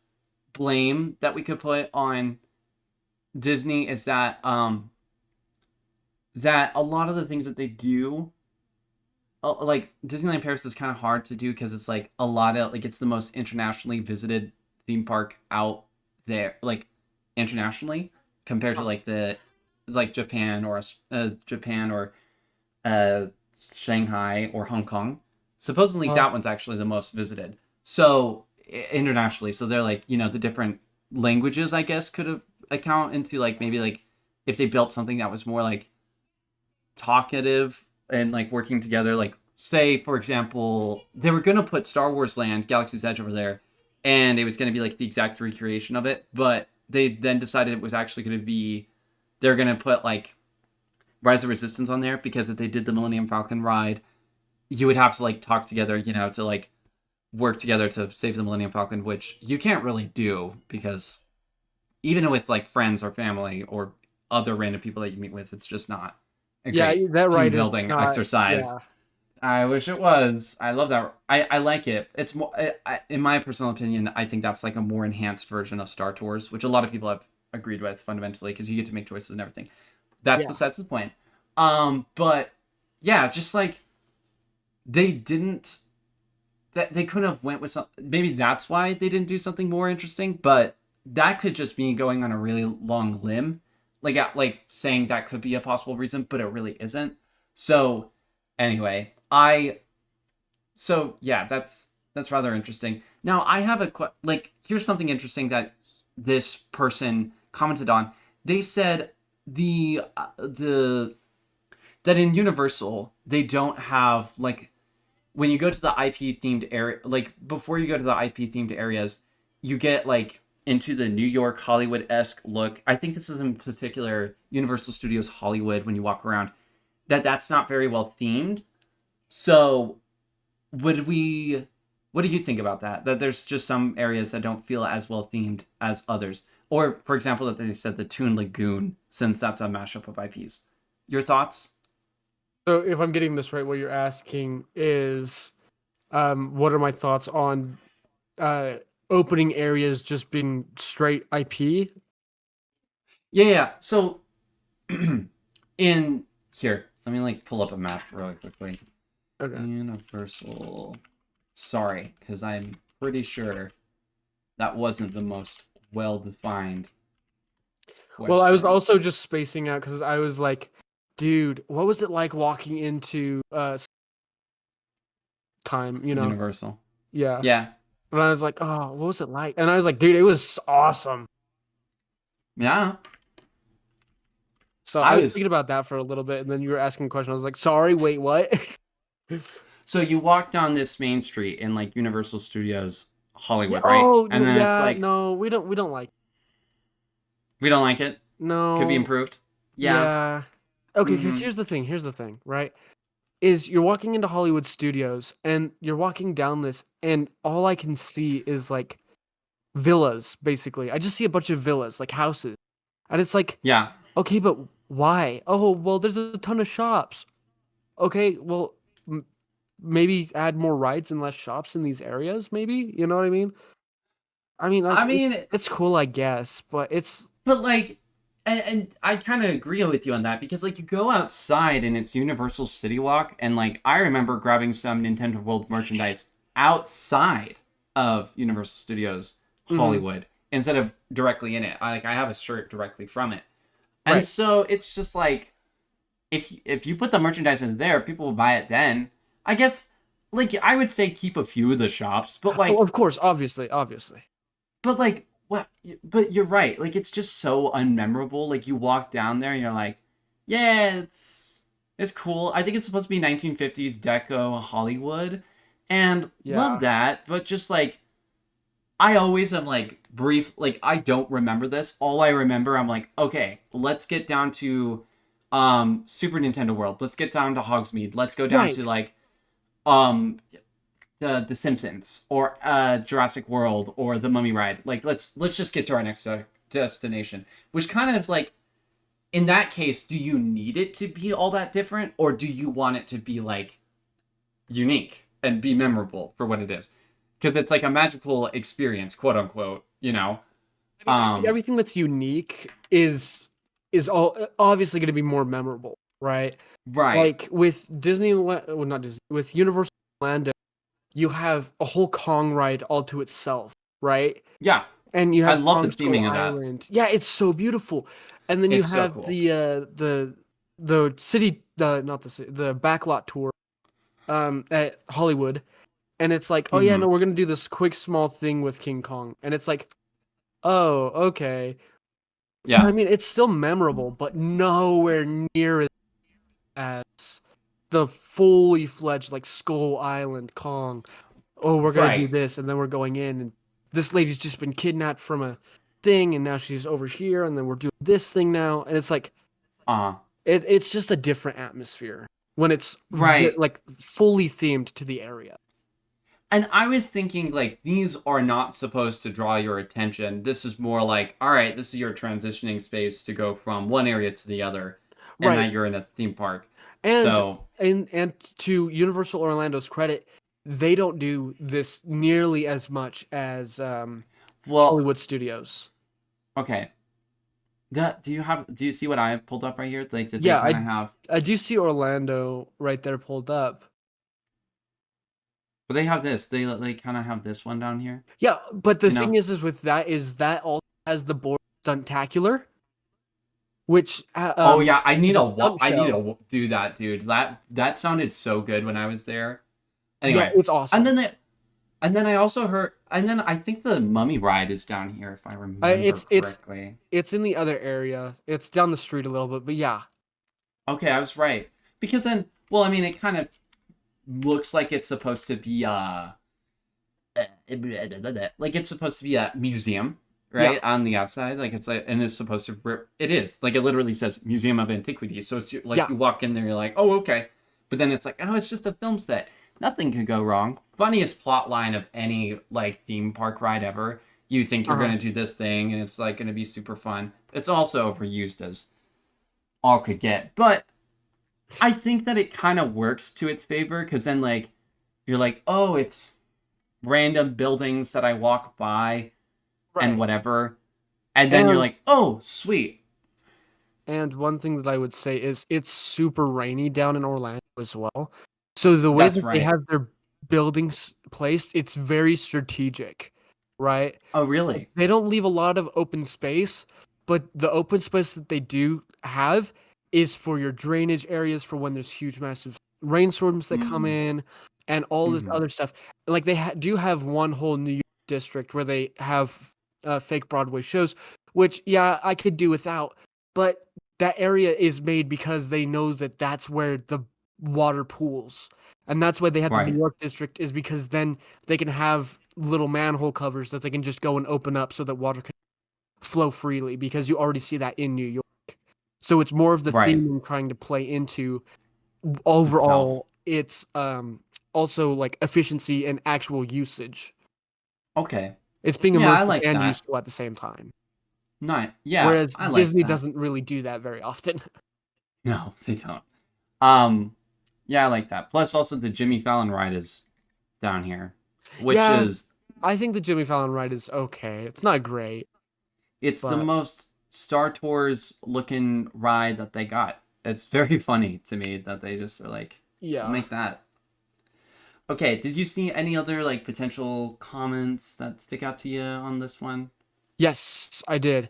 blame that we could put on Disney is that a lot of the things that they do, like Disneyland Paris, is kind of hard to do because it's like a lot of like it's the most internationally visited theme park out there, like internationally compared to like the like Japan or uh, Shanghai or Hong Kong. Supposedly Uh, that one's actually the most visited. So internationally, so they're like the different languages I guess could have account into like maybe like if they built something that was more like talkative and like working together. Like say for example, they were gonna put Star Wars Land, Galaxy's Edge over there, and it was gonna be like the exact recreation of it, but they then decided it was actually gonna be they're gonna put like Rise of Resistance on there because if they did the Millennium Falcon ride, you would have to like talk together, to like work together to save the Millennium Falcon, which you can't really do because even with like friends or family or other random people that you meet with, it's just not a yeah, great that team ride is building not. exercise. Yeah, I wish it was. I love that. I like it. It's more, in my personal opinion, I think that's like a more enhanced version of Star Tours, which a lot of people have agreed with fundamentally because you get to make choices and everything. That's yeah. besides the point. But yeah, just like they didn't that they couldn't have went with some maybe that's why they didn't do something more interesting, but that could just be going on a really long limb. Like saying that could be a possible reason, but it really isn't. So anyway, I so yeah, that's rather interesting. Now I have like here's something interesting that this person commented on. They said the that in Universal they don't have like when you go to the IP themed area, like before you go to the IP themed areas, you get like into the New York Hollywood esque look. I think this is in particular Universal Studios Hollywood when you walk around. That's not very well themed. So would we? What do you think about that? That there's just some areas that don't feel as well themed as others, or for example, that they said the Toon Lagoon, since that's a mashup of IPs. Your thoughts? So if I'm getting this right, what you're asking is, what are my thoughts on uh opening areas just being straight IP? Yeah, yeah. So in here, let me like pull up a map really quickly. Okay. Universal. Sorry, because I'm pretty sure that wasn't the most well defined Well, I was question. also just spacing out because I was like, dude, what was it like walking into time, you know? Universal. Yeah. Yeah. And I was like, oh, what was it like? And I was like, dude, it was awesome. Yeah. So I I was was thinking about that for a little bit, and then you were asking a question. I was like, sorry, wait, what? so you walk down this main street in like Universal Studios Yeah. Hollywood, right? Oh, And then it's yeah. like No, we don't like. we don't like it. Could be No. improved. Yeah. Yeah. Okay, because Mm-hmm. here's the thing. Here's the thing, right? Is you're walking into Hollywood Studios, and you're walking down this, and all I can see is like villas, basically. I just see a bunch of villas, like houses, and it's like, Yeah. okay, but why? Oh, well, there's a ton of shops. Okay, well, maybe add more rides and less shops in these areas, maybe? You know what I mean? I mean, like, I mean, it's cool, I guess, but it's but like, and I kind of agree with you on that because like you go outside and it's Universal City Walk, and like I remember grabbing some Nintendo World merchandise outside of Universal Studios mhm, Hollywood instead of directly in it. I have a shirt directly from it, and right. so it's just like if you put the merchandise in there, people will buy it then. I guess like I would say keep a few of the shops, Oh, of course, obviously, obviously. but like what but you're right, like it's just so unmemorable. Like you walk down there and you're like, yeah, It's cool. I think it's supposed to be 1950s deco Hollywood, and love Yeah. that. But just like I always am like brief, like I don't remember this. All I remember, I'm like, okay, let's get down to Super Nintendo World. Let's get down to Hogsmeade. Let's go down Right. to like um the Simpsons or Jurassic World or the Mummy Ride. Like let's just get to our next destination. Which kind of like in that case, do you need it to be all that different, or do you want it to be like unique and be memorable for what it is? Because it's like a magical experience, quote unquote. You know. I mean, everything that's unique is all obviously going to be more memorable, right? Right. Like with Disney, well, not Disney, with Universal Orlando, you have a whole Kong ride all to itself, right? Yeah. And you I have love the Kong Skull theming of that. Island. Yeah, it's so beautiful. And then you It's so have cool. the city, the not the city, the backlot tour at Hollywood, and it's like, oh yeah, Hmm. no, we're gonna do this quick small thing with King Kong, and it's like, oh okay. Yeah. I mean, it's still memorable, but nowhere near as the fully fledged like Skull Island Kong. Oh, we're gonna do Right. this, and then we're going in, and this lady's just been kidnapped from a thing, and now she's over here, and then we're doing this thing now, and it's like Uh. it's just a different atmosphere when it's Right. like fully themed to the area. And I was thinking, like, these are not supposed to draw your attention. This is more like, all right, this is your transitioning space to go from one area to the other, and Right. that you're in a theme park. And So, and to Universal Orlando's credit, they don't do this nearly as much as well, Hollywood Studios. okay. Do you see what I have pulled up right here? Like, that they Yeah, kind of have, I do see Orlando right there pulled up. but they have this. They kind of have this one down here. Yeah, but the You thing know? is with that is that also has the board Stuntacular, which Oh yeah, is a stunt I need show. to do that, dude. That sounded so good when I was there. Yeah, Anyway, it's and awesome. then they, and then I also heard, and then I think the Mummy Ride is down here, if I remember It's correctly. it's in the other area. It's down the street a little bit, but yeah, Okay, I was right. Because then, well, I mean, it kind of looks like it's supposed to be like it's supposed to be a museum, yeah, right? On the outside, like it's like, and it's supposed to, it is like it literally says Museum of Antiquities. So it's like yeah. you walk in there, you're like, oh, okay, but then it's like, oh, it's just a film set. Nothing could go wrong. Funniest plot line of any like theme park ride ever. You think you're Uh-huh. gonna do this thing, and it's like gonna be super fun. It's also overused as all could get, but I think that it kind of works to its favor because then like you're like, oh, it's random buildings that I walk by and Right. whatever. And then you're And like, oh, sweet. and one thing that I would say is it's super rainy down in Orlando as well. So the way That's that they right. have their buildings placed, it's very strategic, right? Oh, really? They don't leave a lot of open space, but the open space that they do have is for your drainage areas for when there's huge, massive rainstorms that come Mm. in and all this Hmm. other stuff. Like they do have one whole New York district where they have fake Broadway shows, which, yeah, I could do without, but that area is made because they know that that's where the water pools. And that's why they have the New Right. York district, is because then they can have little manhole covers that they can just go and open up so that water can flow freely, because you already see that in New York. So it's more of the Right. theme I'm trying to play into. Itself. Overall, it's also like efficiency and actual usage. Okay. It's being Yeah, I immersive like and that. useful at the same time. Not. Yeah, Whereas I like Disney that. doesn't really do that very often. No, they don't. Um, yeah, I like that. Plus, also the Jimmy Fallon ride is down here, which Yeah, is I think the Jimmy Fallon ride is okay. It's not great, it's the but most Star Tours looking ride that they got. It's very funny to me that they just are like, we'll yeah. make that. Okay, did you see any other like potential comments that stick out to you on this one? Yes, I did.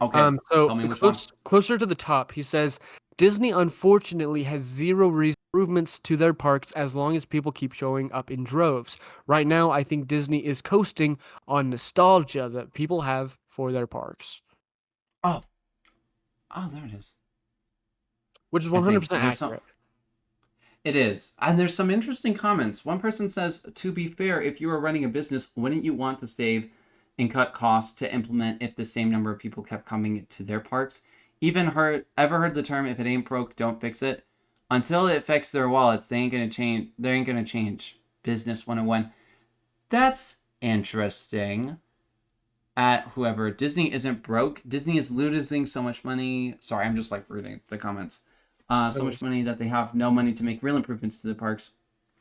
Okay, tell So me which one. closer to the top, he says Disney unfortunately has zero improvements to their parks as long as people keep showing up in droves. Right now, I think Disney is coasting on nostalgia that people have for their parks. Oh, oh, there it is. which is I think 100% there's some. accurate. It is. And there's some interesting comments. One person says, to be fair, if you were running a business, wouldn't you want to save and cut costs to implement if the same number of people kept coming to their parks? Ever heard the term, if it ain't broke, don't fix it? Until it affects their wallets, they ain't gonna change. Business 101. That's interesting. At whoever, Disney isn't broke. Disney is losing so much money. Sorry, I'm just like reading the comments. So much money that they have no money to make real improvements to the parks.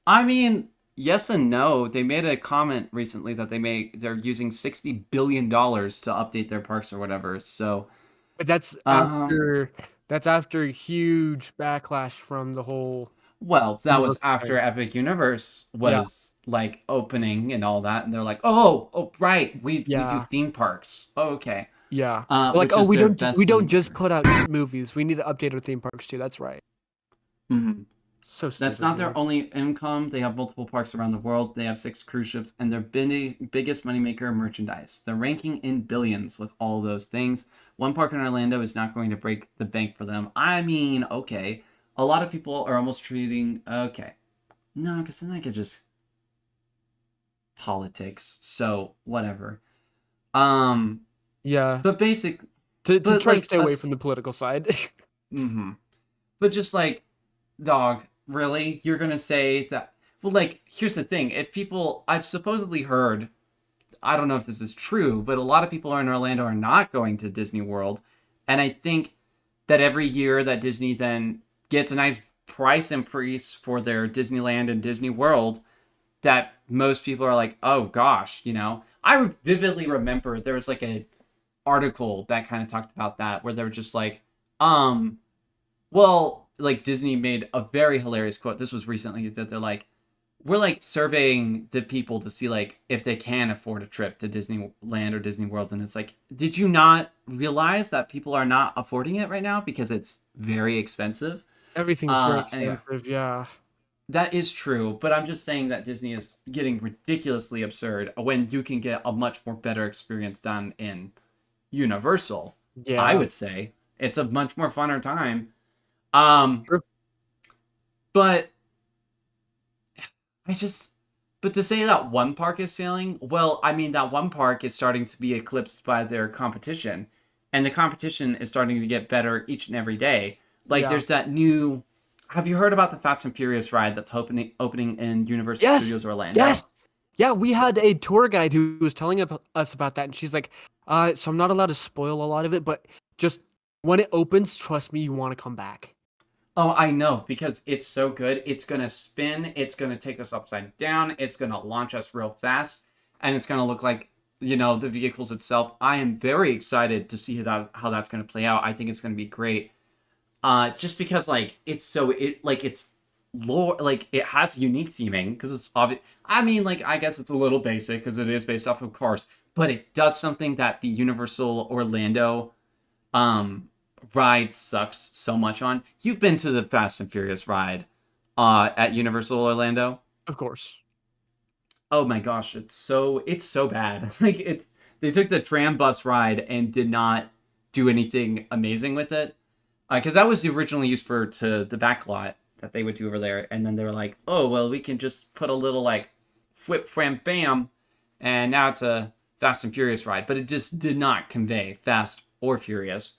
I mean, yes and no. They made a comment recently that they're using $60 billion to update their parks or whatever. So, But um, that's after huge backlash from the whole well, that was Universal after thing. Epic Universe Yeah, was like opening and all that, and they're like, oh, right, we do yeah, theme parks. Oh, okay, yeah. They're like, which oh, is their we best money don't just maker. put out movies. We need to update our theme parks too. That's right. Mm-hmm. So That's stupid, not their dude. only income. They have multiple parks around the world. They have 6 cruise ships, and their biggest moneymaker merchandise. They're ranking in billions with all those things. One park in Orlando is not going to break the bank for them. I mean, okay. A lot of people are almost treating okay. No, because then I could just politics. So whatever. Um, Yeah, but basic, to but try and like stay away us. from the political side. Mm-hmm. But just like, dog, really? You're gonna say that? Well, like, here's the thing. If people, I've supposedly heard, I don't know if this is true, but a lot of people in Orlando are not going to Disney World. And I think that every year that Disney then gets a nice price increase for their Disneyland and Disney World, that most people are like, oh gosh, I vividly remember there was like a article that kind of talked about that where they were just like, um, well, like Disney made a very hilarious quote. This was recently that they're like, we're like surveying the people to see like if they can afford a trip to Disneyland or Disney World, and it's like, did you not realize that people are not affording it right now because it's very expensive? Everything's very Anyway, expensive. Yeah, that is true, but I'm just saying that Disney is getting ridiculously absurd when you can get a much more better experience done in Universal. I yeah. would say it's a much more funner time. Um, True. but I just, but to say that one park is failing, well, I mean, that one park is starting to be eclipsed by their competition, and the competition is starting to get better each and every day. Like, Yeah. there's that new. Have you heard about the Fast and Furious ride that's opening in Universal Yes. Studios Orlando? Yes. Yeah, we had a tour guide who was telling us about that, and she's like, so I'm not allowed to spoil a lot of it, but just when it opens, trust me, you want to come back. Oh, I know, because it's so good. It's going to spin, it's going to take us upside down, it's going to launch us real fast, and it's going to look like, the vehicles itself. I am very excited to see how that's going to play out. I think it's going to be great. Just because like it's lore, like it has unique theming because it's obvious. I mean, like I guess it's a little basic because it is based off of Cars, but it does something that the Universal Orlando um ride sucks so much on. You've been to the Fast and Furious ride at Universal Orlando. Of course. Oh my gosh, it's so bad. Like they took the tram bus ride and did not do anything amazing with it. Because that was originally used for to the back lot that they would do over there, and then they were like, oh well, we can just put a little like whip fram bam, and now it's a Fast and Furious ride, but it just did not convey Fast or Furious.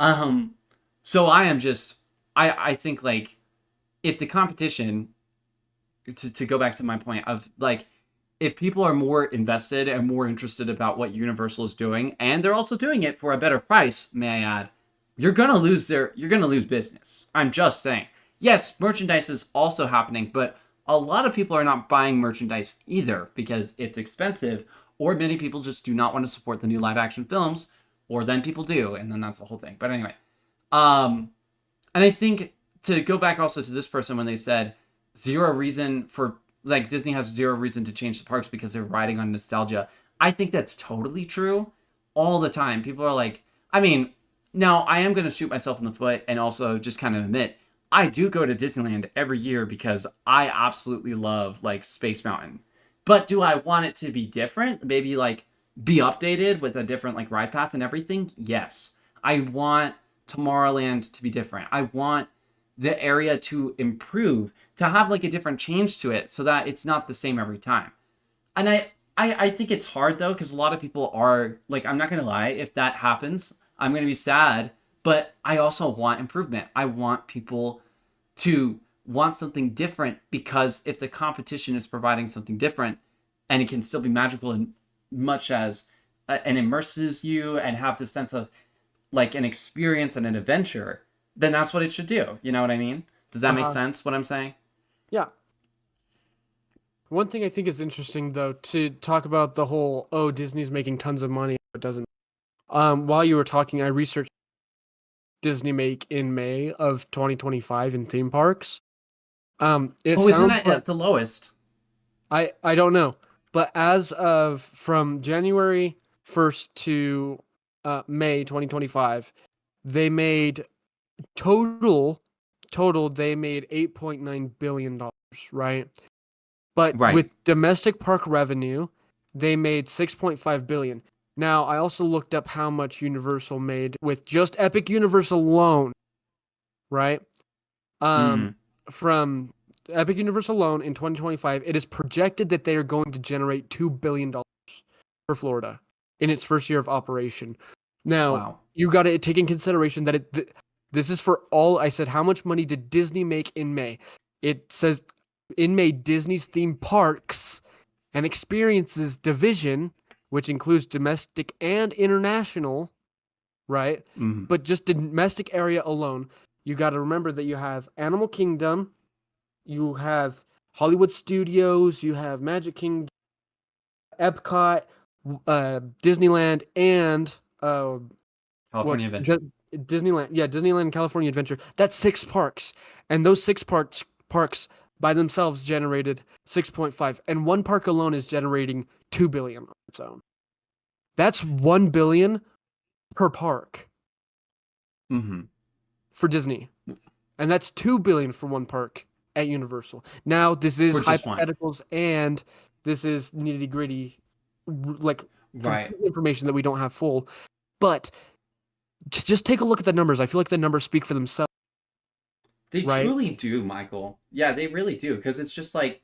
Um, so I think like if the competition to go back to my point of like if people are more invested and more interested about what Universal is doing, and they're also doing it for a better price, may I add, you're gonna lose business. I'm just saying. Yes, merchandise is also happening, but a lot of people are not buying merchandise either because it's expensive, or many people just do not want to support the new live action films, or then people do, and then that's the whole thing. But anyway, um, and I think to go back also to this person when they said zero reason for like Disney has zero reason to change the parks because they're riding on nostalgia. I think that's totally true. All the time, people are like, I mean, now I am going to shoot myself in the foot and also just kind of admit I do go to Disneyland every year because I absolutely love like Space Mountain. But do I want it to be different? Maybe like be updated with a different like ride path and everything? Yes. I want Tomorrowland to be different. I want the area to improve, to have like a different change to it so that it's not the same every time. And I think it's hard though, because a lot of people are like, I'm not gonna lie, if that happens, I'm gonna be sad. But I also want improvement. I want people to want something different, because if the competition is providing something different and it can still be magical and much as and immerses you and have the sense of like an experience and an adventure, then that's what it should do. You know what I mean? Does that make Uh-huh. sense what I'm saying? Yeah. One thing I think is interesting though to talk about the whole Disney's making tons of money, it doesn't. While you were talking, I researched Disney make in May of 2025 in theme parks. It Oh, isn't sounds that like at the lowest? I don't know, but as of from January 1st to May 2025, they made total they made 8.9 billion dollars, right? But Right. with domestic park revenue, they made 6.5 billion. Now, I also looked up how much Universal made with just Epic Universe alone, right? Um, Mm. from Epic Universe alone in 2025, it is projected that they are going to generate $2 billion for Florida in its first year of operation. Now, Wow. you got to take in consideration that this is for all. I said, how much money did Disney make in May? It says in May, Disney's theme parks and experiences division, which includes domestic and international, right? Mm. But just domestic area alone, you got to remember that you have Animal Kingdom, you have Hollywood Studios, you have Magic Kingdom, Epcot, Disneyland, and California what's Adventure. Disneyland? Yeah, Disneyland California Adventure. That's 6 parks, and those parks by themselves generated 6.5, and one park alone is generating 2 billion on its own. That's 1 billion per park Mm-hmm. for Disney, and that's 2 billion for one park at Universal. Now, this is For just one. hypotheticals, and this is nitty gritty, like Right. complete information that we don't have full. But just take a look at the numbers. I feel like the numbers speak for themselves, They right? truly do, Michael. Yeah, they really do. Because it's just like,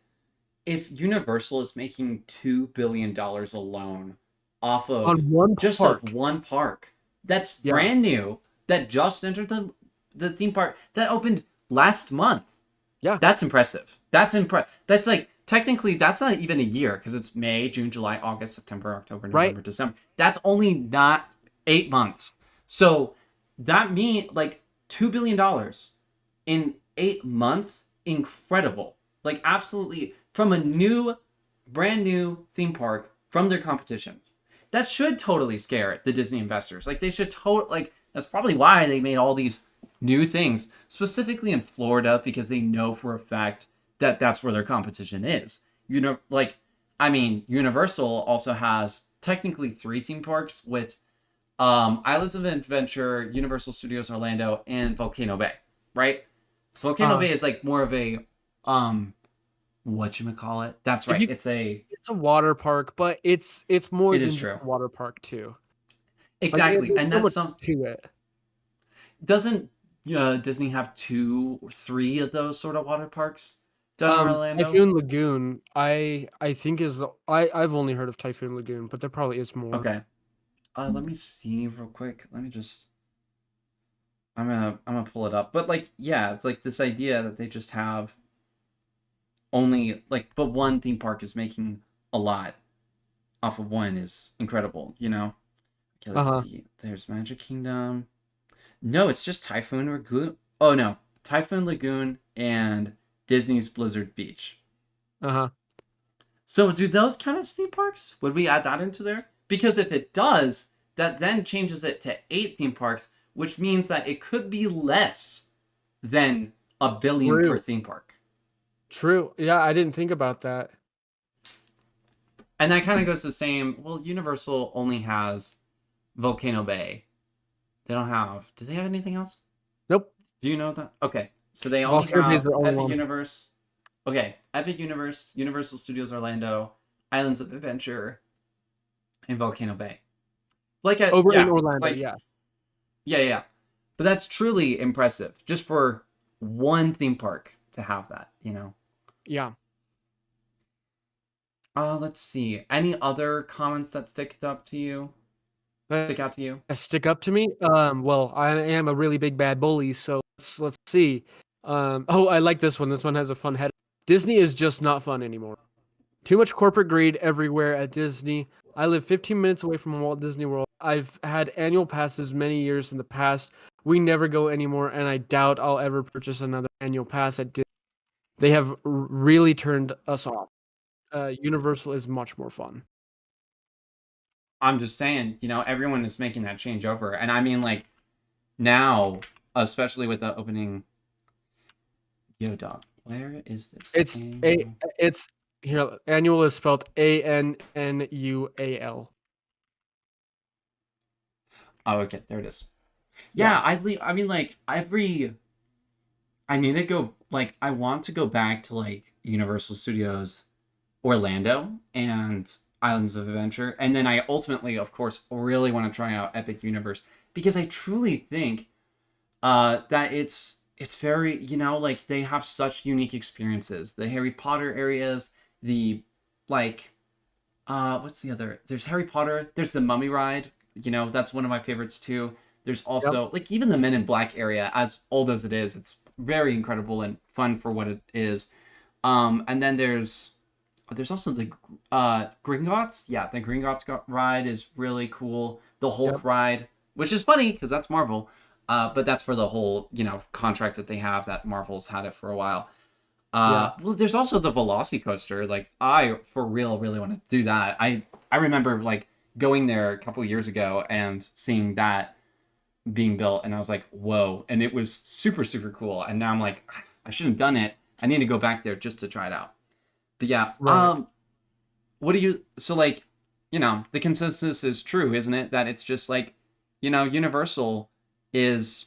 if Universal is making $2 billion alone off of On one just of park. one park that's Yeah, brand new, that just entered the theme park that opened last month, yeah, that's impressive. That's like, technically that's not even a year, because it's May, June, July, August, September, October, right. November, December. That's only not 8 months. So that mean like $2 billion in 8 months, incredible. Like, absolutely, from a brand new theme park from their competition. That should totally scare the Disney investors. Like, they should like, that's probably why they made all these new things specifically in Florida, because they know for a fact that that's where their competition is. Like, I mean, Universal also has technically three theme parks with Islands of Adventure, Universal Studios Orlando, and Volcano Bay, right? Volcano Uh, Bay is like more of a um whatchamacallit. That's if right. you, it's a water park, but it's more It is than just true. a water park too. Like Exactly. there's And so that's much some to it. doesn't Disney have two or three of those sort of water parks done in Orlando? Typhoon Lagoon, I think I've only heard of Typhoon Lagoon, but there probably is more. Okay. Let me see real quick. Let me just I'm gonna pull it up. But like, yeah, it's like this idea that they just have only like, but one theme park is making a lot off of one is incredible, you know? Okay, Uh let's huh. see. There's Magic Kingdom. No, it's just Typhoon Lagoon. Oh no, Typhoon Lagoon and Disney's Blizzard Beach. Uh huh. So do those count as theme parks? Would we add that into there? Because if it does, that then changes it to 8 theme parks, which means that it could be less than $1 billion per True. theme park. True. Yeah, I didn't think about that. And that kind of goes the same. Well, Universal only has Volcano Bay. They don't have. Do they have anything else? Nope. Do you know that? Okay. So they only Volcano Bay is have the only Epic one. Universe. Okay. Epic Universe, Universal Studios Orlando, Islands of Adventure, and Volcano Bay. Like a Over in yeah, Orlando, like yeah. yeah, yeah. But that's truly impressive just for one theme park to have that, you know. Yeah. Let's see. Any other comments that That stick out to you? stick up to me. Well, I am a really big bad bully, so let's see. Oh, I like this one. This one has a fun head. Disney is just not fun anymore. Too much corporate greed everywhere at Disney. I live 15 minutes away from Walt Disney World. I've had annual passes many years in the past. We never go anymore, and I doubt I'll ever purchase another annual pass at Disney. They have really turned us off. Universal is much more fun. I'm just saying, everyone is making that change over. And I mean, like, now, especially with the opening. Yo, dog, where is this? It's a it's here. Annual is spelled ANNUAL. Oh, okay, there it is. Yeah. Yeah, I mean, like, I need to go, like, I want to go back to, like, Universal Studios Orlando and Islands of Adventure. And then I ultimately, of course, really want to try out Epic Universe because I truly think that it's very, like they have such unique experiences. The Harry Potter areas, the like what's the other? There's Harry Potter, there's the Mummy ride, that's one of my favorites too. There's Yep. also like even the Men in Black area, as old as it is, it's very incredible and fun for what it is. And then there's also the Gringotts. Yeah, the Gringotts ride is really cool. The Hulk Yep. ride, which is funny because that's Marvel, but that's for the whole contract that they have. That Marvel's had it for a while. Yeah. Well, there's also the Velocicoaster. Like I for real really want to do that. I remember like going there a couple of years ago and seeing that being built, and I was like, whoa! And it was super super cool. And now I'm like, I should have done it. I need to go back there just to try it out. But yeah, Right. what do you so like the consensus is true, isn't it, that it's just like Universal is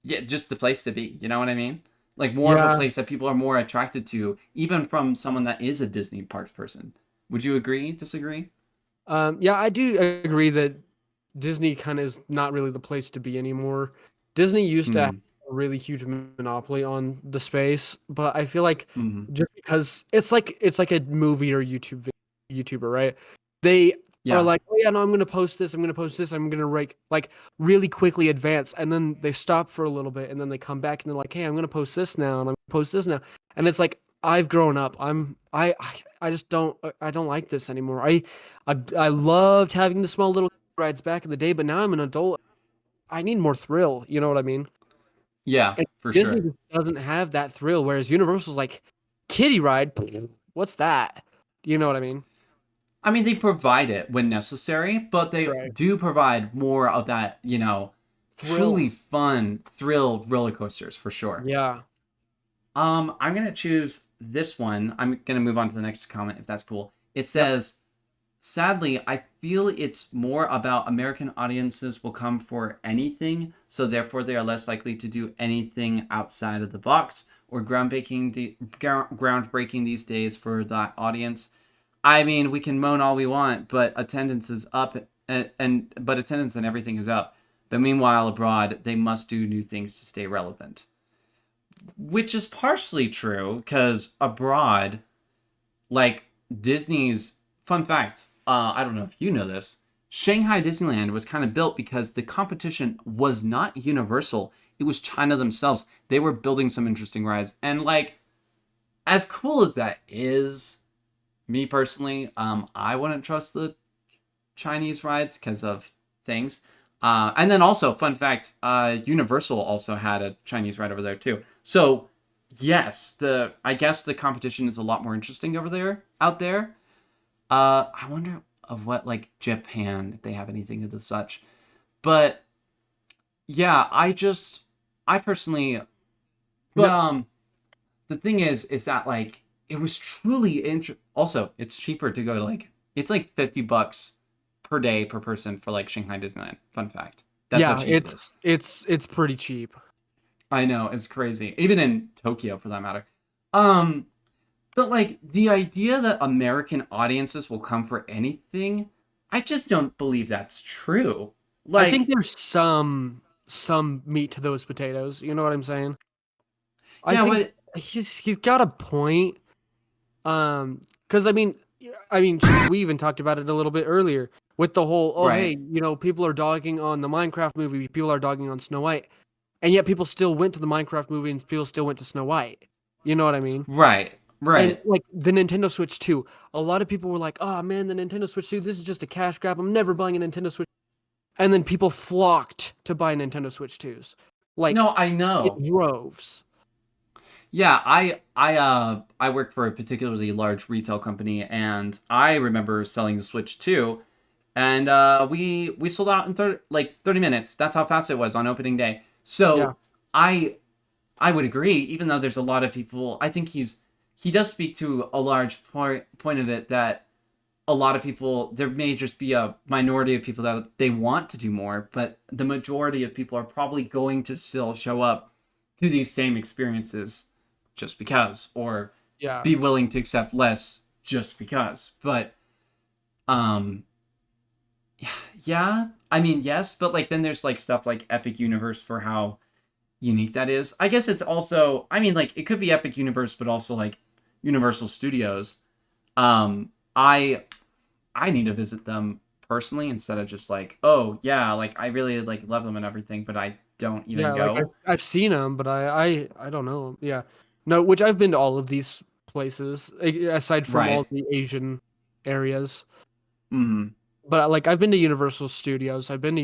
yeah just the place to be, you know what I mean, like more of a Yeah. place that people are more attracted to even from someone that is a Disney parks person. Would you agree, disagree? Yeah, I do agree that Disney kind of is not really the place to be anymore. Disney used to have Hmm. a really huge monopoly on the space, but I feel like Hmm. just because it's like a movie or YouTuber, right? They are Yeah. like, oh yeah, no, I'm gonna post this, I'm gonna post this, I'm gonna like really quickly advance, and then they stop for a little bit, and then they come back and they're like, hey, I'm gonna post this now, and I'm gonna post this now, and it's like I've grown up. I just don't like this anymore. I loved having the small little rides back in the day, but now I'm an adult. I need more thrill. You know what I mean? Yeah, And for Disney sure. just doesn't have that thrill, whereas Universal's like, kiddie ride, what's that? You know what I mean? I mean, they provide it when necessary, but they Right. do provide more of that, truly Thrill. fun thrill roller coasters for sure. Yeah. I'm gonna choose this one. I'm gonna move on to the next comment if that's cool. It Yep. says, sadly, I feel it's more about American audiences will come for anything, so therefore they are less likely to do anything outside of the box or groundbreaking these days for that audience. I mean, we can moan all we want, but attendance is up, but attendance and everything is up. But meanwhile, abroad, they must do new things to stay relevant, which is partially true because abroad, like Disney's fun fact, I don't know if you know this. Shanghai Disneyland was kind of built because the competition was not Universal. It was China themselves. They were building some interesting rides. And like as cool as that is, me personally, I wouldn't trust the Chinese rides because of things. And then also, fun fact, Universal also had a Chinese ride over there too. So yes, the I guess the competition is a lot more interesting over there out there. I wonder of what like Japan if they have anything of the such. But yeah, I personally, but No. the thing is that like it was truly also it's cheaper to go to like it's like $50 per day per person for like Shanghai Disneyland. Fun fact. That's how Yeah, cheap it is. it's pretty cheap. I know, it's crazy. Even in Tokyo for that matter. Um but like the idea that American audiences will come for anything, I just don't believe that's true. I think Like there's some meat to those potatoes. You know what I'm saying? I Yeah, think what? he's got a point. Because I mean, shoot, we even talked about it a little bit earlier with the whole, oh hey, Right, people are dogging on the Minecraft movie, people are dogging on Snow White, and yet people still went to the Minecraft movie and people still went to Snow White. You know what I mean? right, And right. like the Nintendo Switch 2, a lot of people were like, "Oh man, the Nintendo Switch 2, this is just a cash grab. I'm never buying a Nintendo Switch." And then people flocked to buy Nintendo Switch 2s, like No, I in know. droves. Yeah, I work for a particularly large retail company, and I remember selling the Switch too, and we sold out in 30 minutes. That's how fast it was on opening day. Yeah, So I I would agree, even though there's a lot of people. I think he does speak to a large point of it, that a lot of people, there may just be a minority of people that they want to do more, but the majority of people are probably going to still show up to these same experiences just because, or yeah. be willing to accept less just because. But um yeah, I mean, yes, but like then there's like stuff like Epic Universe for how unique that is. I guess it's also, I mean, like it could be Epic Universe but also like Universal Studios. I need to visit them personally instead of just like, oh yeah, like I really like love them and everything, but I don't even Yeah, like I've go. I've seen them, but I don't know 'em. Yeah. No, which I've been to all of these places aside from all Right. the Asian areas. Mm-hmm. But like I've been to Universal Studios, I've been to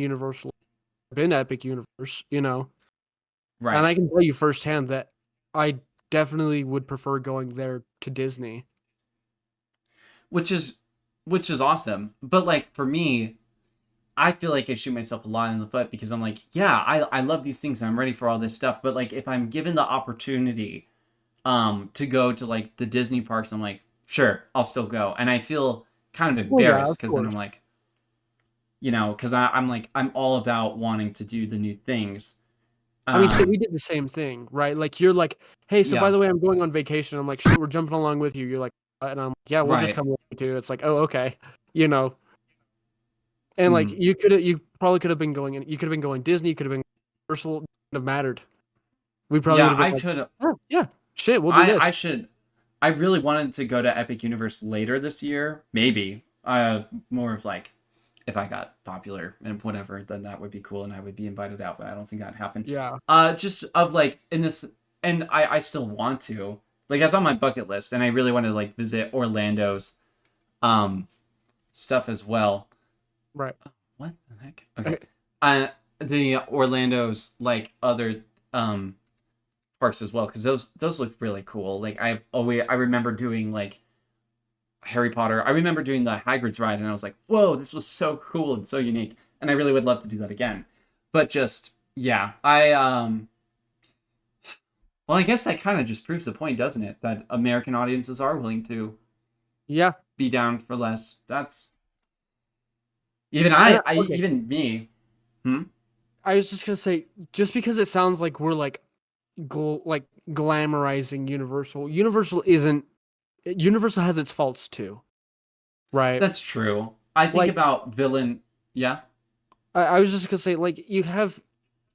I've been to Epic Universe, and Right. I can tell you firsthand that I definitely would prefer going there to Disney. Which is which is awesome. But like for me, I feel like I shoot myself a lot in the foot because I'm like, yeah, I love these things and I'm ready for all this stuff. But like if I'm given the opportunity to go to like the Disney parks, I'm like, sure, I'll still go. And I feel kind of Well, yeah, of embarrassed because then course. I'm like, because I'm like I'm all about wanting to do the new things. I mean, shit, we Um, did the same thing, right? Like you're like, "Hey, so by yeah, the way, I'm going on vacation." I'm like, "Shit, we're jumping along with you." You're like, and I'm like, "Yeah, we'll just right. come with you too." It's like, "Oh, okay." You know. And like Mm. you probably could have been going in. You could have been going Disney. You could have been Universal. It wouldn't have mattered. We probably would Yeah, have been I like, could. oh yeah, shit, we'll do this. I should. I really wanted to go to Epic Universe later this year. Maybe. More of like if I got popular and whatever, then that would be cool and I would be invited out. But I don't think that happened. Yeah, Just of like in this, and I still want to, like that's on my bucket list, and I really want to like visit Orlando's um stuff as well. right. What the heck? Okay. The Orlando's like other um parks as well, because those look really cool. Like I remember doing like Harry Potter. I remember doing the Hagrid's ride, and I was like, whoa, this was so cool and so unique, and I really would love to do that again. But just yeah, well, I guess that kind of just proves the point, doesn't it? That American audiences are willing to Yeah. be down for less. That's even Okay. even me. Hmm? I was just gonna say, just because it sounds like we're like like glamorizing Universal, Universal isn't. Universal has its faults too, right? That's true. I think Like about villain. Yeah. I was just gonna say, like you have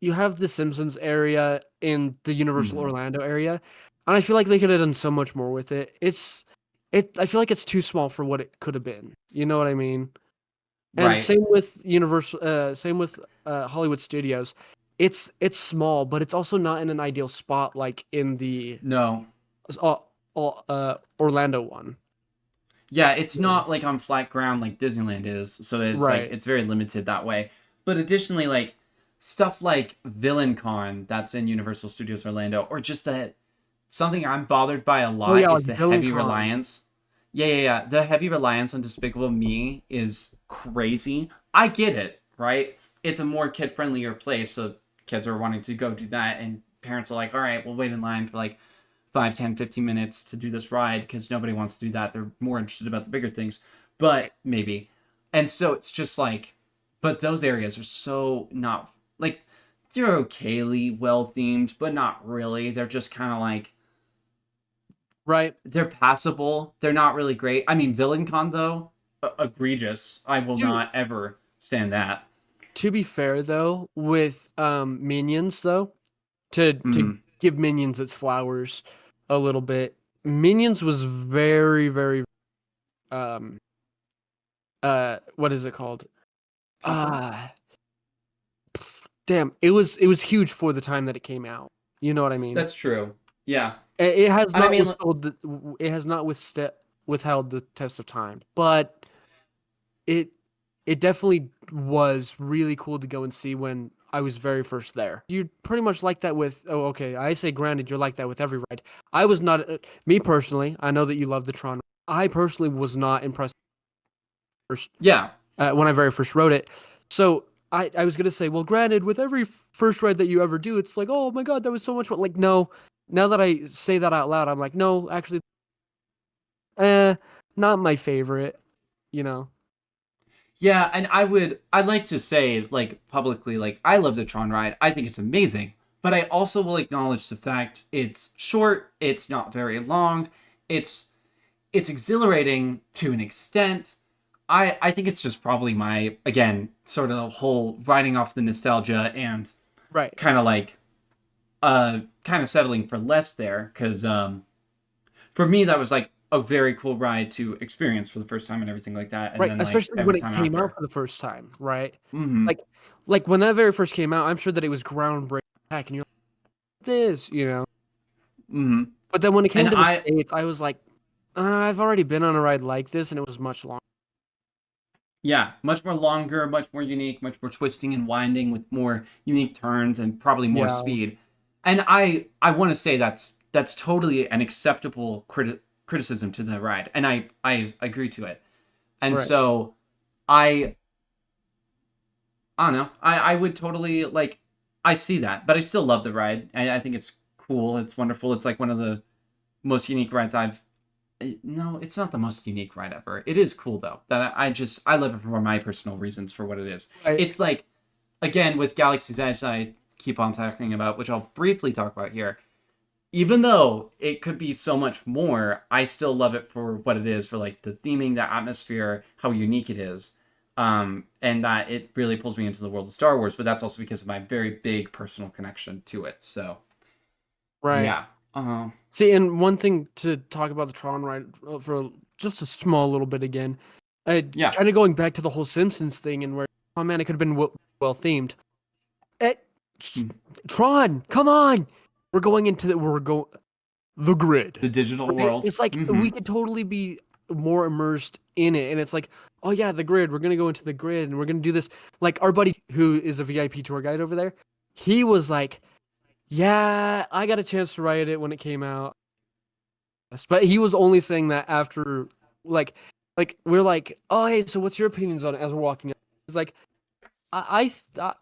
the Simpsons area in the Universal Hmm. Orlando area, and I feel like they could have done so much more with it. I feel like it's too small for what it could have been. You know what I mean? And Right. same with Hollywood Studios. It's small, but it's also not in an ideal spot like in the No. uh, Orlando one. Yeah, it's Yeah. not like on flat ground like Disneyland is, so it's like Right. it's very limited that way. But additionally, like stuff like Villain Con that's in Universal Studios Orlando, or just that something I'm bothered by a Oh yeah, lot like is the Villain heavy Con. reliance. Yeah. The heavy reliance on Despicable Me is crazy. I get it, right? It's a more kid friendlier place, so kids are wanting to go do that, and parents are like, all right, we'll wait in line for like 5, 10, 15 minutes to do this ride because nobody wants to do that. They're more interested about the bigger things, Right. but maybe. And so it's just like, but those areas are so not like they're okayly well themed, but not really. They're just kind of like Right. they're passable. They're not really great. I mean, Villain Con though, egregious. I will To not ever stand that. to be fair though, with Minions though, to Mm. give Minions its flowers a little bit. Minions was very, very um what is it called? Popular. Ah, damn, it was huge for the time that it came out. You know what I mean? That's true. Yeah. It has And I not mean, withheld the test of time, but it it definitely was really cool to go and see when I was very first there. You're pretty much like that with okay, I say granted you're like that with every ride. I was not me personally, I know that you love the Tron. I personally was not impressed first yeah. when I very first rode it. So I was gonna say, well, granted, with every first ride that you ever do, it's like, oh my god, that was so much fun. Like, no, now that I say that out loud, I'm like, no, actually, eh, not my favorite. You know, Yeah, and I'd like to say, like, publicly, like, I love the Tron ride. I think it's amazing. But I also will acknowledge the fact it's short, it's not very long, it's it's exhilarating to an extent. I think it's just probably my, again, sort of whole riding off the nostalgia and right? kind of like kind of settling for less there, because for me that was like a very cool ride to experience for the first time and everything like that, and Right, then like especially every when it time came out after. for the first time, right? Mm-hmm. Like when that very first came out, I'm sure that it was groundbreaking tech, and you're like, this, you know. Mm-hmm. But then when it came And to the States, I was like, I've already been on a ride like this, and it was much longer. yeah, much more longer, much more unique, much more twisting and winding with more unique turns and probably more Yeah, speed. And I want to say that's totally an acceptable criticism to the ride, and I agree to it. And right. so I I don't know. I would totally like. I see that, but I still love the ride. I think it's cool. It's wonderful. It's like one of the most unique rides I've. No, it's not the most unique ride ever. It is cool though. That I love it for my personal reasons for what it is. Right. It's like, again, with Galaxy's Edge that I keep on talking about, which I'll briefly talk about here. Even though it could be so much more, I still love it for what it is, for like the theming, the atmosphere, how unique it is, and that it really pulls me into the world of Star Wars. But that's also because of my very big personal connection to it. So Right. yeah, See, and one thing to talk about the Tron ride for just a small little bit again, yeah, kind of going back to the whole Simpsons thing and where, oh man, it could have been well themed. It, Hmm. Tron, come on, the grid. The digital Right? world. It's like Mm-hmm. we could totally be more immersed in it, and it's like, oh yeah, the grid. We're gonna go into the grid, and we're gonna do this. Like our buddy who is a VIP tour guide over there, he was like, yeah, I got a chance to ride it when it came out, but he was only saying that after, like, we're like, oh hey, so what's your opinions on it as we're walking up? He's like,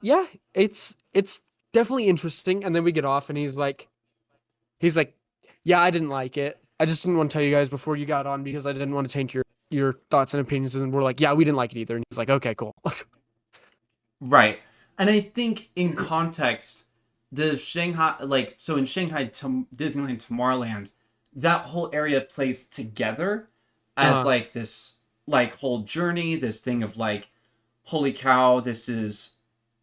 yeah, it's definitely interesting, and then we get off, and he's like, yeah, I didn't like it. I just didn't want to tell you guys before you got on because I didn't want to taint your thoughts and opinions. And we're like, yeah, we didn't like it either. And he's like, okay, cool. Right. And I think in context, the Shanghai, like, so in Shanghai to Disneyland Tomorrowland, that whole area plays together as uh, like this, like, whole journey, this thing of like, holy cow, this is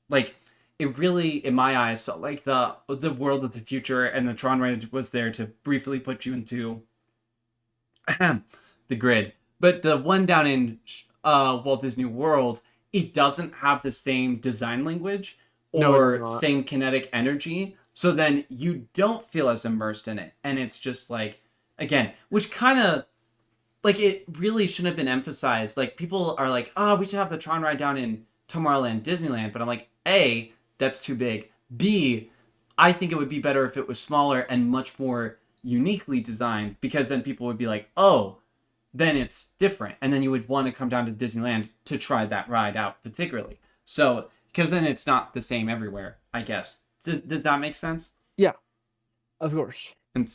like, it really, in my eyes, felt like the world of the future, and the Tron Ride was there to briefly put you into the grid. But the one down in Walt Disney World, it doesn't have the same design language no, it's or not. same kinetic energy. So then you don't feel as immersed in it. And it's just like, again, which kind of like it really shouldn't have been emphasized. Like people are like, oh, we should have the Tron ride down in Tomorrowland, Disneyland. But I'm like, A, that's too big. B, I think it would be better if it was smaller and much more uniquely designed, because then people would be like, oh, then it's different. And then you would want to come down to Disneyland to try that ride out particularly. So, because then it's not the same everywhere, I guess. Does that make sense? Yeah, of course. And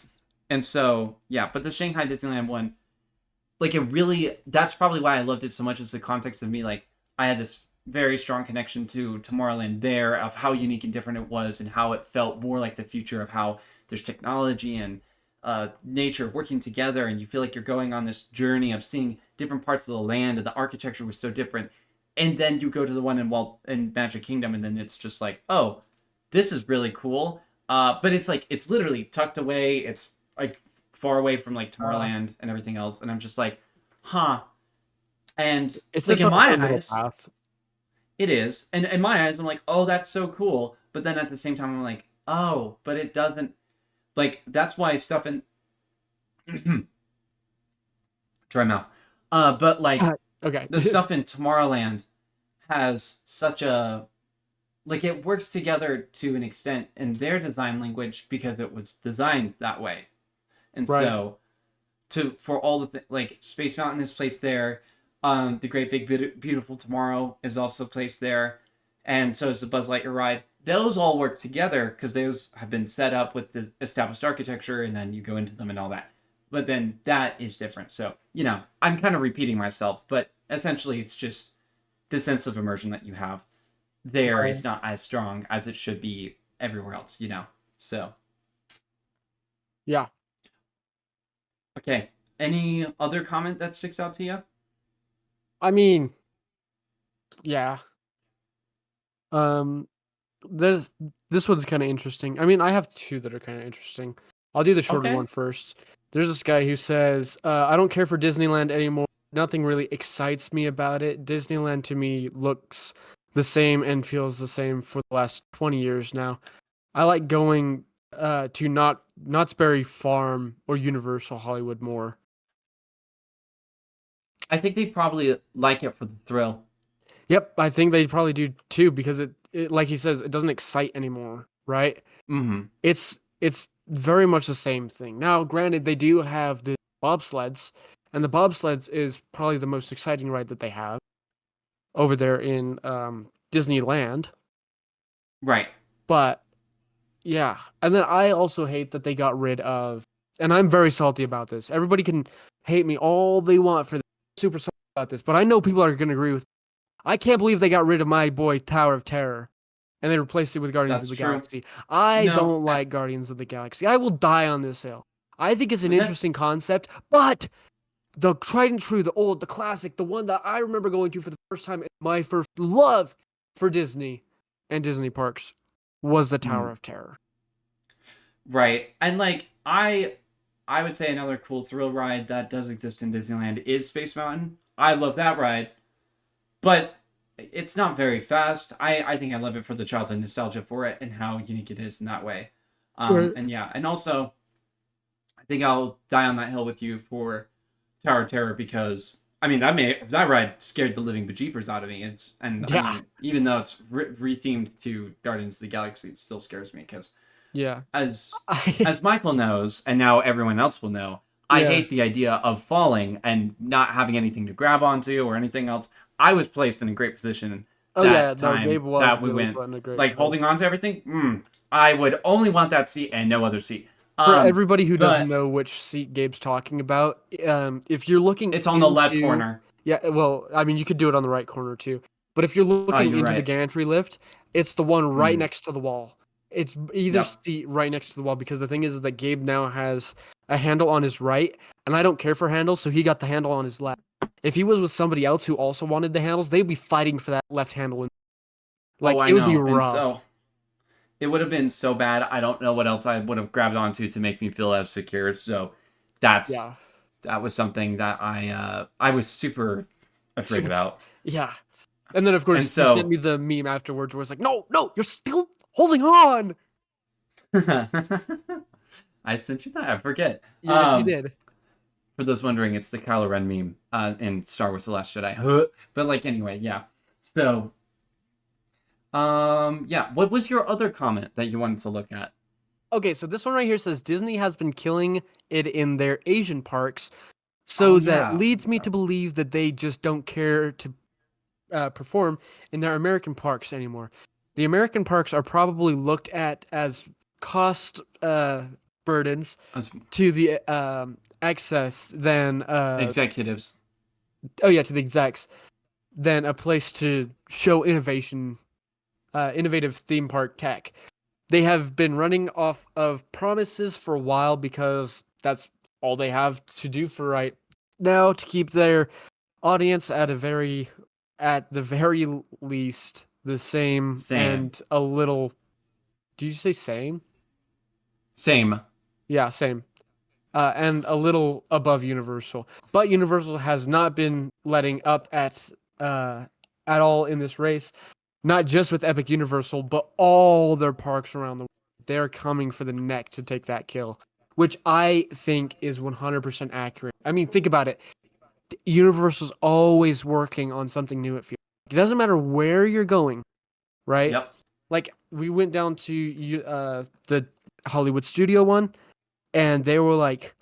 and so, yeah, but the Shanghai Disneyland one, like it really, that's probably why I loved it so much, is the context of me, like, I had this very strong connection to Tomorrowland there, of how unique and different it was and how it felt more like the future of how there's technology and nature working together, and you feel like you're going on this journey of seeing different parts of the land, and the architecture was so different. And then you go to the one in Magic Kingdom, and then it's just like, oh, this is really cool. But it's like it's literally tucked away. It's like far away from like Uh, Tomorrowland and everything else. And I'm just like, huh. And it's like its in own my little eyes, path. it is. And in my eyes, I'm like, oh, that's so cool. But then at the same time, I'm like, oh, but it doesn't like that's why stuff in dry mouth. But like Okay. the stuff in Tomorrowland has such a like it works together to an extent in their design language because it was designed that way. And Right. so to for all the like Space Mountain is placed there, the Great Big Beautiful Tomorrow is also placed there, and so is the Buzz Lightyear ride. Those all work together because those have been set up with this established architecture, and then you go into them and all that. But then that is different. So I'm kind of repeating myself, but essentially it's just the sense of immersion that you have there Right. is not as strong as it should be everywhere else. So Yeah. okay. Any other comment that sticks out to you? I mean, yeah. Um, this this one's kind of interesting. I mean, I have two that are kind of interesting. I'll do the shorter Okay. one first. There's this guy who says, "I don't care for Disneyland anymore. Nothing really excites me about it. Disneyland to me looks the same and feels the same for the last 20 years now. I like going to Knott's Berry Farm or Universal Hollywood more." I think they probably like it for the thrill. Yep, I think they probably do too because it like he says, it doesn't excite anymore, right? Mm-hmm. It's very much the same thing. Now, granted, they do have the bobsleds, and the bobsleds is probably the most exciting ride that they have over there in Disneyland. Right. But yeah, and then I also hate that they got rid of, and I'm very salty about this. Everybody can hate me all they want for this. Super salty about this, but I know people are going to agree with. I can't believe they got rid of my boy Tower of Terror and they replaced it with Guardians of That's the true. Galaxy. I No. don't like Guardians of the Galaxy. I will die on this hill. I think it's an interesting That's concept, but the tried and true, the old, the classic, the one that I remember going to for the first time, my first love for Disney and Disney parks was the Tower mm, of Terror. right. And like I would say another cool thrill ride that does exist in Disneyland is Space Mountain. I love that ride, but it's not very fast. I think I love it for the childhood nostalgia for it and how unique it is in that way. Right. And yeah, and also I think I'll die on that hill with you for Tower of Terror because I mean that ride scared the living bejeepers out of me. I Yeah. mean even though it's rethemed to Guardians of the Galaxy, it still scares me because Yeah. as I, as Michael knows and now everyone else will know, I yeah. hate the idea of falling and not having anything to grab onto or anything else. I was placed in a great position Oh yeah, that no, Gabe time was that we really went put in a great like place. holding on to everything. I would only want that seat and no other seat. For everybody who doesn't But know which seat Gabe's talking about, if you're looking it's on the left into, corner. yeah, well, I mean, you could do it on the right corner too. But if you're Oh, looking you're into the right. gantry lift, it's the one right Mm, next to the wall. It's either yep. seat right next to the wall because the thing is that Gabe now has a handle on his right, and I don't care for handles, so he got the handle on his left. If he was with somebody else who also wanted the handles, they'd be fighting for that left handle, and Oh, like I it would be know. And rough. so it would have been so bad. I don't know what else I would have grabbed onto to make me feel as secure. So that's Yeah, that was something that I was super afraid super. about. Yeah. And then, of And course, you sent so me the meme afterwards where it's like, no, no, you're still holding on. I sent you that. I forget. Yes, you did. For those wondering, it's the Kylo Ren meme in Star Wars: The Last Jedi. But like anyway, yeah. So yeah. What was your other comment that you wanted to look at? Okay, so this one right here says Disney has been killing it in their Asian parks. Oh So that yeah. leads me to believe that they just don't care to perform in their American parks anymore. The American parks are probably looked at as cost burdens As to the excess than executives. oh yeah, to the execs than a place to show innovative theme park tech. They have been running off of promises for a while because that's all they have to do for right now to keep their audience at the very least the same Same. and a little. Do you say same? Same. Yeah, same. And a little above Universal. But Universal has not been letting up at all in this race. Not just with Epic Universal, but all their parks around the world. They're coming for the neck to take that kill, which I think is 100% accurate. I mean, think about it. Universal's always working on something new. It doesn't matter where you're going, right? Yep. Like we went down to the Hollywood Studio one, and they were like,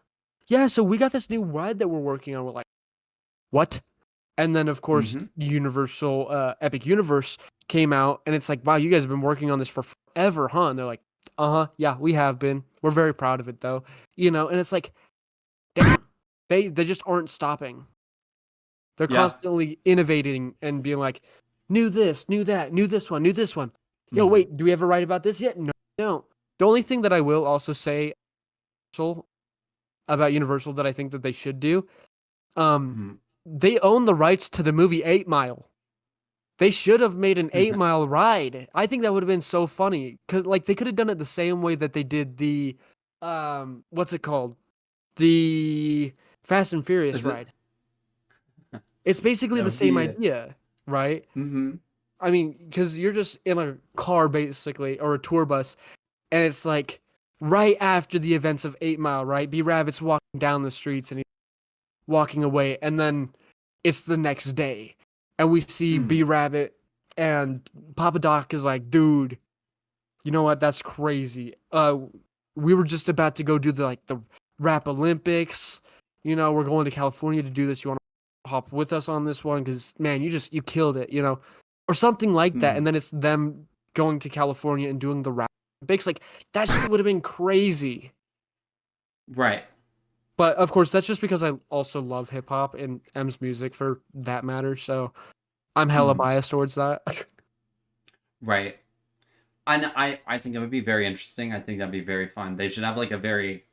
"Yeah, so we got this new ride that we're working on." We're like, "What?" And then of course Hmm. Universal Epic Universe came out, and it's like, "Wow, you guys have been working on this for forever, huh?" And they're like, "Uh-huh, yeah, we have been. We're very proud of it, though." And it's like, damn, they just aren't stopping. They're Yeah. constantly innovating and being like, "New this, new that, new this one, new this one." Yo, Hmm. wait, do we ever write about this yet? No, no. The only thing that I will also say about Universal that I think that they should do, um, Hmm. they own the rights to the movie 8 Mile. They should have made an 8 Mile ride. I think that would have been so funny because like they could have done it the same way that they did the what's it called? The Fast and Furious Is it? ride. It's basically That the would same be. idea, right? Hmm. I mean, because you're just in a car basically or a tour bus, and it's like right after the events of 8 Mile, right? B Rabbit's walking down the streets and he's walking away, and then it's the next day, and we see B Hmm. Rabbit, and Papa Doc is like, "Dude, you know what? That's crazy. We were just about to go do the rap Olympics. We're going to California to do this. You want to hop with us on this one? Because man, you killed it. Or something like that." Hmm. And then it's them going to California and doing the rap Olympics. Like that shit would have been crazy. Right. But of course, that's just because I also love hip hop and M's music for that matter. So I'm hella Hmm. biased towards that. Right. And I think it would be very interesting. I think that'd be very fun. They should have like a very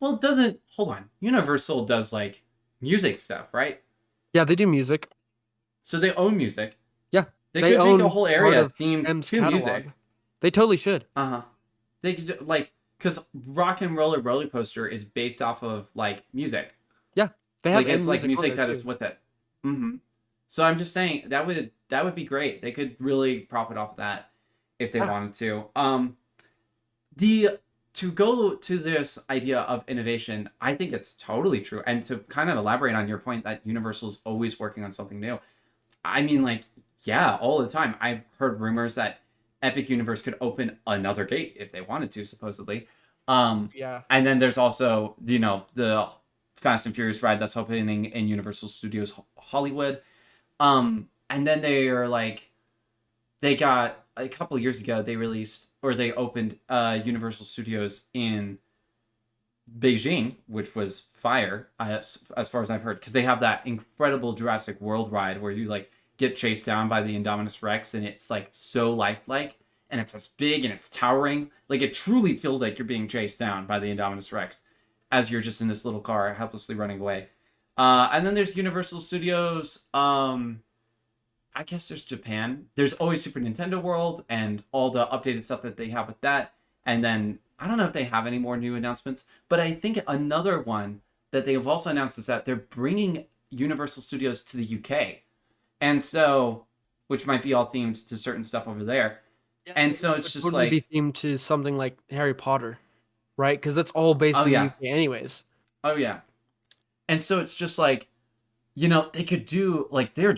well. It doesn't hold on. Universal does like music stuff, right? Yeah, they do music. So they own music. Yeah, They they could make a own whole part area of themed M's to catalog. music. They totally should. Uh huh. They could like because Rock and Roller Coaster is based off of like music. Yeah, they have Like M it's like music on music there that is too. with it. Hmm. So I'm just saying that would be great. They could really profit off of that if they Yeah, wanted to. The to go to this idea of innovation, I think it's totally true. And to kind of elaborate on your point that Universal is always working on something new. I mean, like, yeah, all the time. I've heard rumors that Epic Universe could open another gate if they wanted to, supposedly. Um, yeah, and then there's also, the Fast and Furious ride that's opening in Universal Studios Hollywood. And then they are like, they got a couple years ago, they released or they opened Universal Studios in Beijing, which was fire, as far as I've heard, because they have that incredible Jurassic World ride where you like get chased down by the Indominus Rex, and it's like so lifelike, and it's as big and it's towering, like it truly feels like you're being chased down by the Indominus Rex, as you're just in this little car helplessly running away. And then there's Universal Studios. I guess there's Japan. There's always Super Nintendo World and all the updated stuff that they have with that. And then I don't know if they have any more new announcements, but I think another one that they have also announced is that they're bringing Universal Studios to the UK. And so, which might be all themed to certain stuff over there. yeah. And It so it's would just totally be like, themed to something like Harry Potter, right? Because that's all based oh in the yeah, UK, anyways. oh yeah. And so it's just like, they could do like they're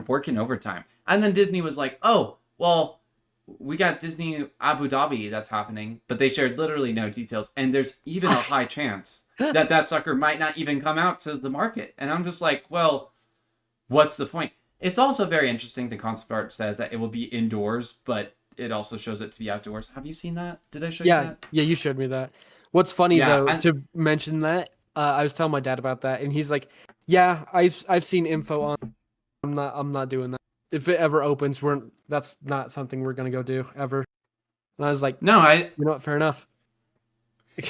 working overtime. And then Disney was like, "Oh, well, we got Disney Abu Dhabi that's happening," but they shared literally no details. And there's even a high chance that that sucker might not even come out to the market. And I'm just like, well, what's the point? It's also very interesting. The concept art says that it will be indoors, but it also shows it to be outdoors. Have you seen that? Did I show you Yeah, that? yeah, you showed me that. What's funny Yeah, though and to mention that, I was telling my dad about that, and he's like, "Yeah, I've seen info on. I'm not doing that. If it ever opens, that's not something we're gonna go do ever." And I was like, no, "You know what? Fair enough."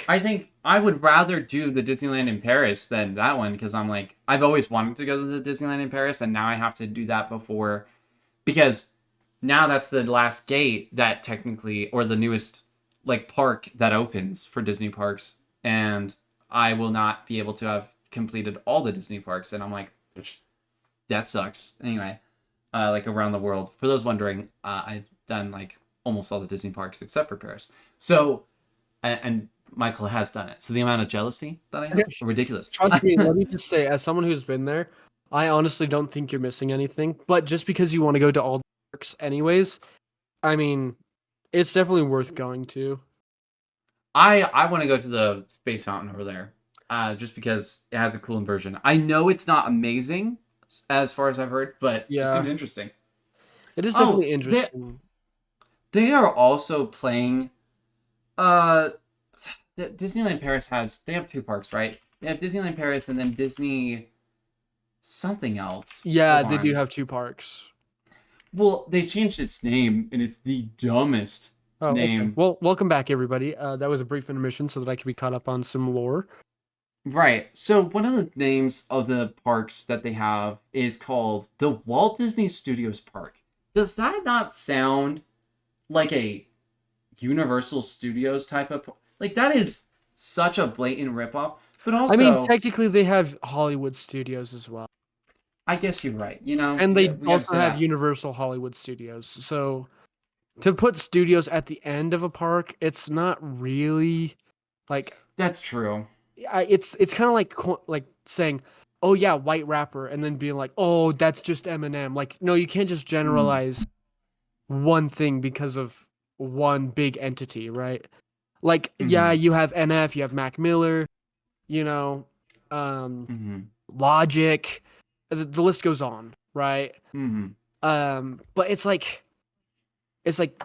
I think I would rather do the Disneyland in Paris than that one because I'm like I've always wanted to go to the Disneyland in Paris and now I have to do that because now that's the last gate that technically or the newest like park that opens for Disney parks, and I will not be able to have completed all the Disney parks. And I'm like, that sucks. Anyway, like around the world. For those wondering, I've done like almost all the Disney parks except for Paris. So, and Michael has done it. So the amount of jealousy that I have, ridiculous. Trust me, let me just say, as someone who's been there, I honestly don't think you're missing anything. But just because you want to go to all the parks anyways, I mean, it's definitely worth going to. I want to go to the Space Mountain over there, just because it has a cool inversion. I know it's not amazing, as far as I've heard, but it seems Yeah, interesting. it is Oh, definitely interesting. they are also playing. Uh, Disneyland Paris they have two parks, right? They have Disneyland Paris and then Disney something else. Yeah, Hold they do on. have two parks. Well, they changed its name, and it's the dumbest Oh, okay. name. Well, welcome back, everybody. That was a brief intermission so that I could be caught up on some lore. Right. So one of the names of the parks that they have is called the Walt Disney Studios Park. Does that not sound like a Universal Studios type of like that is such a blatant ripoff. But I mean, also, technically, they have Hollywood Studios as well, I guess you're right. You know, and yeah, they we got to also say have that. Universal Hollywood Studios. So to put studios at the end of a park, it's not really like That's true. it's kind of like like saying, "Oh yeah, white rapper," and then being like, "Oh, that's just Eminem." Like, no, you can't just Mm, generalize one thing because of one big entity, right? Like, yeah, mm-hmm, you have NF, you have Mac Miller, you know, um, mm-hmm, Logic, the list goes on, right? mm-hmm. But it's like,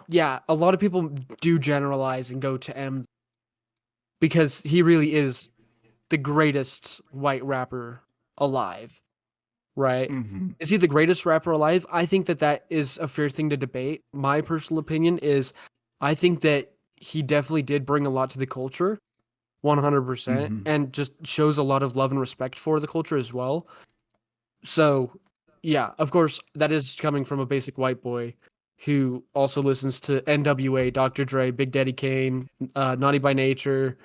yeah, a lot of people do generalize and go to M because he really is the greatest white rapper alive, right? Mm-hmm. Is he the greatest rapper alive? I think that that is a fair thing to debate. My personal opinion is I think that he definitely did bring a lot to the culture, 100%, Mm-hmm. and just shows a lot of love and respect for the culture as well. So, yeah, of course, that is coming from a basic white boy who also listens to NWA, Dr. Dre, Big Daddy Kane, Naughty by Nature,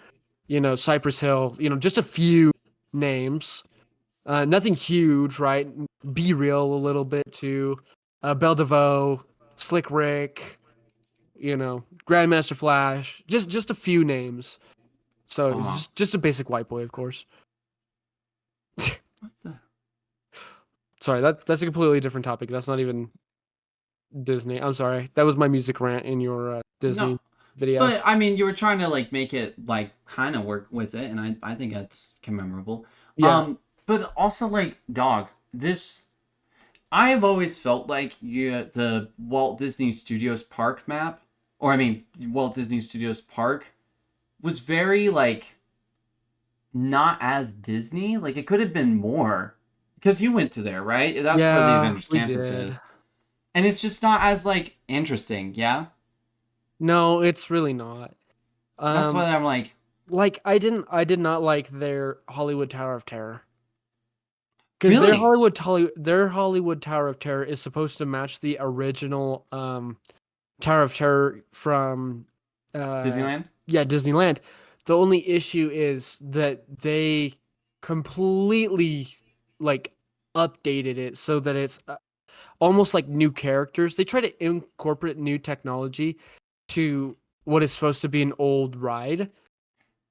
Cypress Hill, just a few names. Nothing huge, right? Be Real a little bit too. Belle DeVoe, Slick Rick, Grandmaster Flash, just a few names. So Uh-huh. just a basic white boy, of course. What the? Sorry, that's a completely different topic. That's not even Disney. I'm sorry. That was my music rant in your No, Disney video. but I mean, you were trying to like make it like kind of work with it, and I think that's commemorable. Yeah. But also like dog, this I've always felt like the Walt Disney Studios Park map, or I mean Walt Disney Studios Park, was very like not as Disney. Like it could have been more because you went to there, right? That's where the Yeah, Avengers we campus did. is, and it's just not as like interesting. Yeah, No, it's really not. that's why Um, I'm like, like I did not like their Hollywood Tower of Terror. Because really Their Hollywood Tower of Terror is supposed to match the original Tower of Terror from uh Disneyland. yeah, Disneyland. The only issue is that they completely like updated it so that it's almost like new characters. They try to incorporate new technology to what is supposed to be an old ride.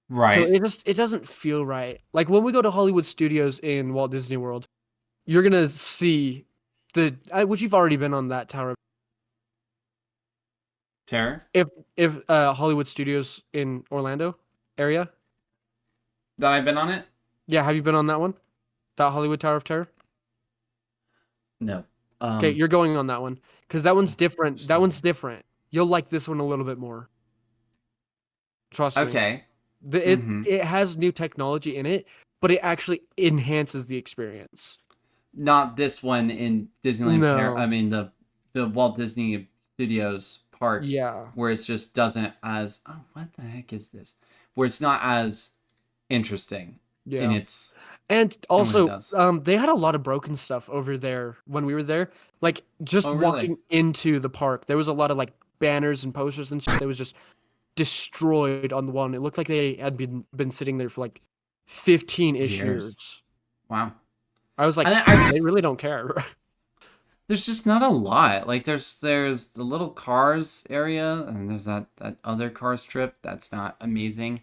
So Right. it doesn't feel right. Like when we go to Hollywood Studios in Walt Disney World, you're gonna see which you've already been on that tower. Terror. If Hollywood Studios in Orlando area, That I've been on it? yeah, have you been on that one? That Hollywood Tower of Terror? No. Okay, Um you're going on that one because that one's different. That Stop one's it. different. You'll like this one a little bit more. Trust me. Okay. It Mm-hmm. it has new technology in it, but it actually enhances the experience. Not this one in Disneyland Paris. I No. mean the Walt Disney Studios Park, Yeah. where it's just doesn't as oh what the heck is this? Where it's not as interesting in Yeah. its And in what it also, does. they had a lot of broken stuff over there when we were there. Like just Oh really? walking into the park, there was a lot of like banners and posters and shit that was just destroyed on the one. It looked like they had been sitting there for like 15-ish Years. years. Wow. I was like, And I they just, really don't care. there's just not a lot. Like there's the little cars area, and there's that other cars trip that's not amazing.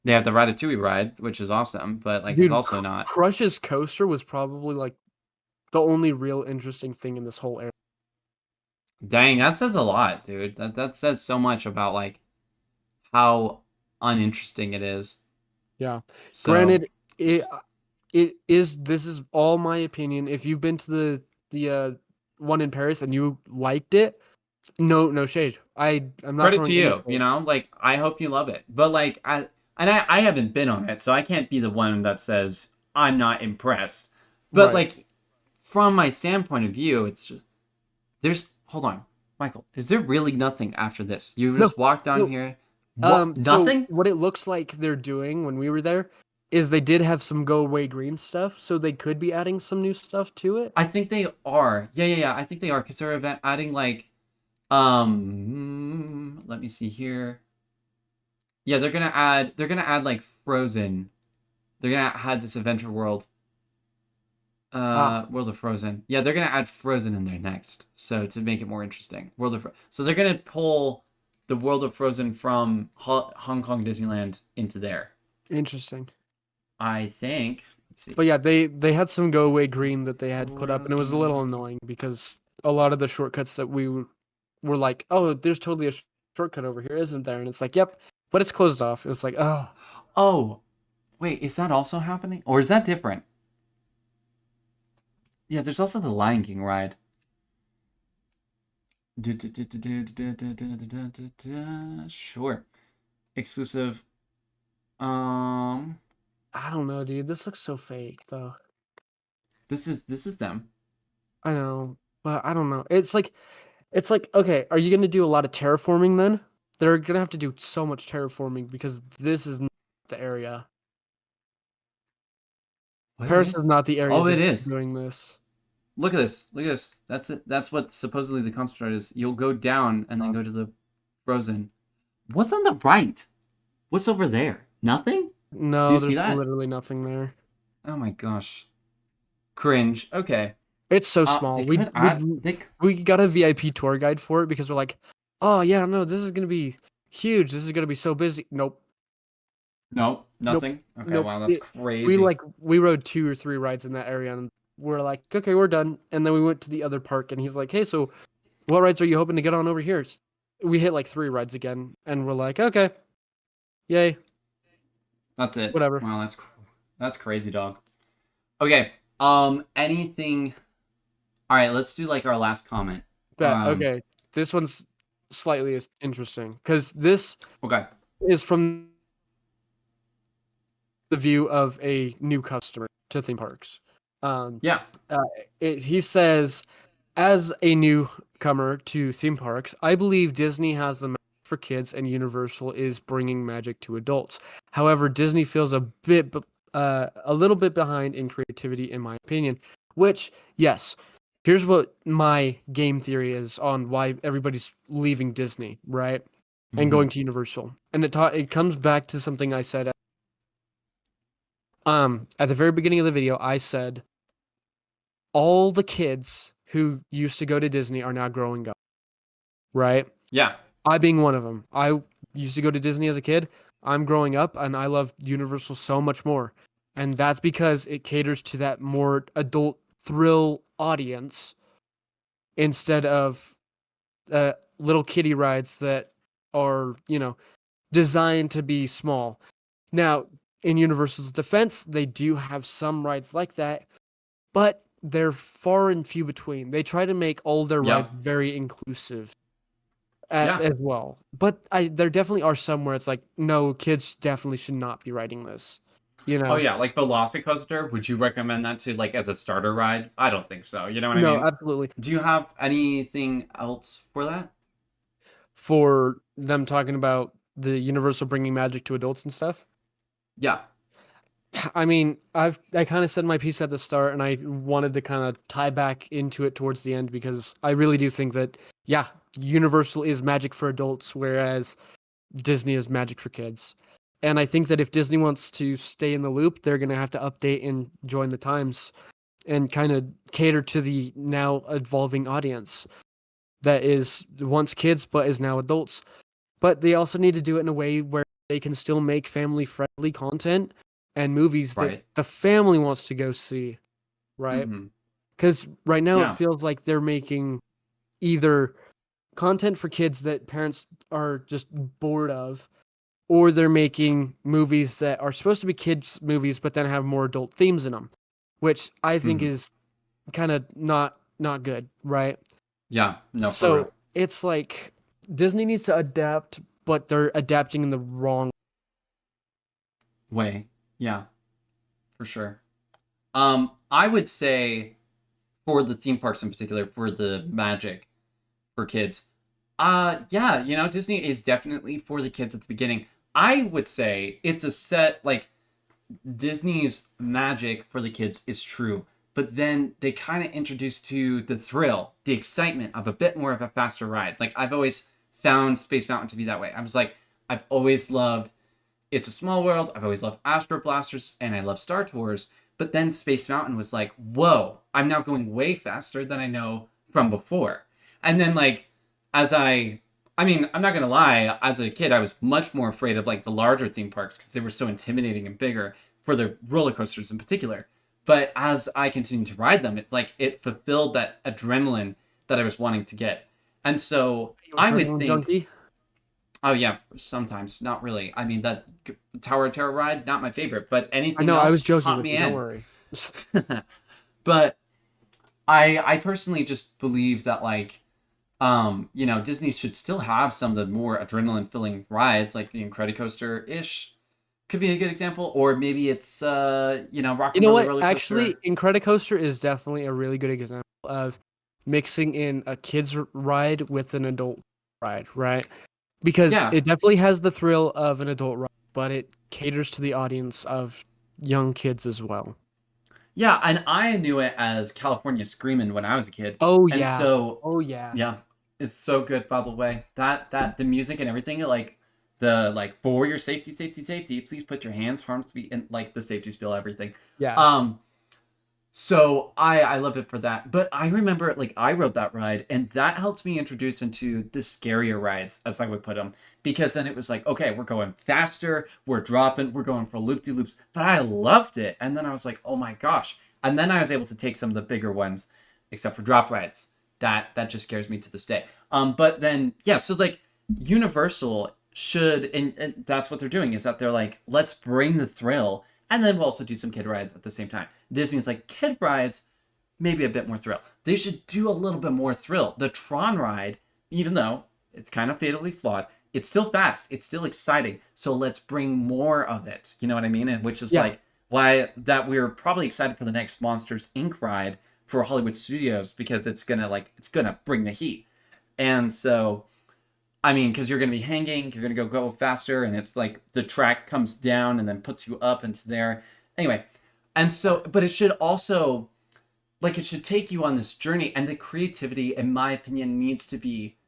They have the Ratatouille ride, which is awesome, but like it's Dude, also not. Crush's coaster was probably like the only real interesting thing in this whole area. Dang, that says a lot, dude. That says so much about like how uninteresting it is. Yeah. So Granted, it is. This is all my opinion. If you've been to the one in Paris and you liked it, no shade. I'm not credit to throwing any you, you shade. know? Like I hope you love it. But like I haven't been on it, so I can't be the one that says I'm not impressed. But Right. like from my standpoint of view, it's just there's hold on. Michael, is there really nothing after this? You No, just walk down no. here. What? So Nothing? what it looks like they're doing when we were there is they did have some go away green stuff, so they could be adding some new stuff to it. I think they are. Yeah. I think they are because they're adding like let me see here. Yeah, they're gonna add like Frozen. They're gonna add this Adventure World. Ah, World of Frozen. Yeah, they're gonna add Frozen in there next. So to make it more interesting. So they're gonna pull the World of Frozen from Hong Kong Disneyland into there. interesting. I think. Let's see. But yeah, they had some go away green that they had put up, and it was a little Frozen. annoying because a lot of the shortcuts that we were like, oh, there's totally a shortcut over here, isn't there? And it's like, yep, but it's closed off. It's like, oh, Oh, wait, is that also happening? Or is that different? Yeah, there's also the Lion King ride. Sure. Exclusive. Um, I don't know, dude. This looks so fake, though. this is them. I know, but I don't know. It's like, okay, are you gonna do a lot of terraforming then? They're gonna have to do so much terraforming because this is not the area. What Paris is is? not the area Oh, it is. doing this. Look at this. Look at this. That's it. That's what supposedly the concept art is. You'll go down and then go to the Frozen. What's on the right? What's over there? Nothing? Do you No, see there's that? literally nothing there. Oh my gosh. Cringe. Okay. It's so They small. could We add. They we got a VIP tour guide for it because we're like, oh yeah, no, this is gonna be huge. This is gonna be so busy. Nope, no nope, nothing. Okay. nope. Wow, that's We crazy. like we rode 2 or 3 rides in that area, and we're like, okay, we're done. And then we went to the other park, and he's like, hey, so what rides are you hoping to get on over here? We hit like 3 rides again, and we're like, okay, yay, That's it. whatever. Wow, that's crazy, dog. Okay. Anything. All right. Let's do like our last comment. Bet. Okay, this one's slightly interesting because this Okay. is from the view of a new customer to theme parks. Um, Yeah. he says, as a newcomer to theme parks, I believe Disney has the magic for kids and Universal is bringing magic to adults. However, Disney feels a little bit behind in creativity, in my opinion. Which, yes, here's what my game theory is on why everybody's leaving Disney, right, and Hmm. going to Universal, and it comes back to something I said. At the very beginning of the video, I said all the kids who used to go to Disney are now growing up, right? Yeah. I being one of them. I used to go to Disney as a kid. I'm growing up and I love Universal so much more. And that's because it caters to that more adult thrill audience instead of little kiddie rides that are, designed to be small. Now, in Universal's defense, they do have some rides like that, but they're far and few between. They try to make all their rides Yep. very inclusive Yeah. as well. But there definitely are some where it's like, no, kids definitely should not be riding this. You Oh know? yeah, like Velocicoaster. Would you recommend that to like as a starter ride? I don't think so. You know what I No, mean? absolutely. Do you have anything else for that? For them talking about the Universal bringing magic to adults and stuff. Yeah. I mean, I kind of said my piece at the start, and I wanted to kind of tie back into it towards the end because I really do think that, yeah, Universal is magic for adults, whereas Disney is magic for kids. And I think that if Disney wants to stay in the loop, they're going to have to update and join the times and kind of cater to the now evolving audience that is once kids but is now adults. But they also need to do it in a way where they can still make family friendly content and movies that Right. the family wants to go see, right? Mm-hmm. Because right now it Yeah. feels like they're making either content for kids that parents are just bored of, or they're making movies that are supposed to be kids movies but then have more adult themes in them, which I think Mm-hmm. is kind of not good, right? Yeah. No, for real. So it's like Disney needs to adapt, but they're adapting in the wrong. Way. Yeah, for sure. I would say for the theme parks in particular, for the magic for kids, yeah, Disney is definitely for the kids at the beginning. I would say it's a set like Disney's magic for the kids is true, but then they kind of introduce to the thrill, the excitement of a bit more of a faster ride. Like I've always found Space Mountain to be that way. I was like, I've always loved It's a Small World. I've always loved Astro Blasters, and I love Star Tours. But then Space Mountain was like, whoa, I'm now going way faster than I know from before. And then like, as I mean, I'm not gonna lie. As a kid, I was much more afraid of like the larger theme parks because they were so intimidating and bigger for the roller coasters in particular. But as I continued to ride them, it fulfilled that adrenaline that I was wanting to get. And so You I would adrenaline think, junkie? oh yeah, sometimes not really. I mean that Tower of Terror ride, not my favorite, but I anything know, I was else joking caught with me you. Don't in. worry. But I personally just believe that Disney should still have some of the more adrenaline filling rides, like the Incredicoaster ish could be a good example, or maybe it's You Rock and know Roller what? Roller Actually, Coaster. Incredicoaster is definitely a really good example of mixing in a kid's ride with an adult ride, right? Because Yeah, it definitely has the thrill of an adult ride, but it caters to the audience of young kids as well. yeah, and I knew it as California Screamin' when I was a kid, Oh and yeah. so Oh yeah. yeah, it's so good. By the way, that the music and everything, like the like for your safety, safety, safety. Please put your hands, arms, feet, and like the safety spiel, everything. Yeah. Um, So I love it for that. But I remember like I rode that ride and that helped me introduce into the scarier rides, as I would put them, because then it was like, okay, we're going faster, we're dropping, we're going for loop-de-loops. But I loved it. And then I was like, oh my gosh. And then I was able to take some of the bigger ones, except for drop rides. That just scares me to this day. But then yeah, so like Universal should, and that's what they're doing, is that they're like, let's bring the thrill and then we'll also do some kid rides at the same time. Disney's like, kid rides, maybe a bit more thrill. They should do a little bit more thrill. The Tron ride, even though it's kind of fatally flawed, it's still fast. It's still exciting. So let's bring more of it. You know what I mean? And which is Yeah. like why that we're probably excited for the next Monsters Inc. ride for Hollywood Studios because it's gonna bring the heat. And so I mean, because you're going to be hanging, you're going to go faster, and it's like the track comes down and then puts you up into there. Anyway, and so, but it should also, like, it should take you on this journey, and the creativity, in my opinion, needs to be,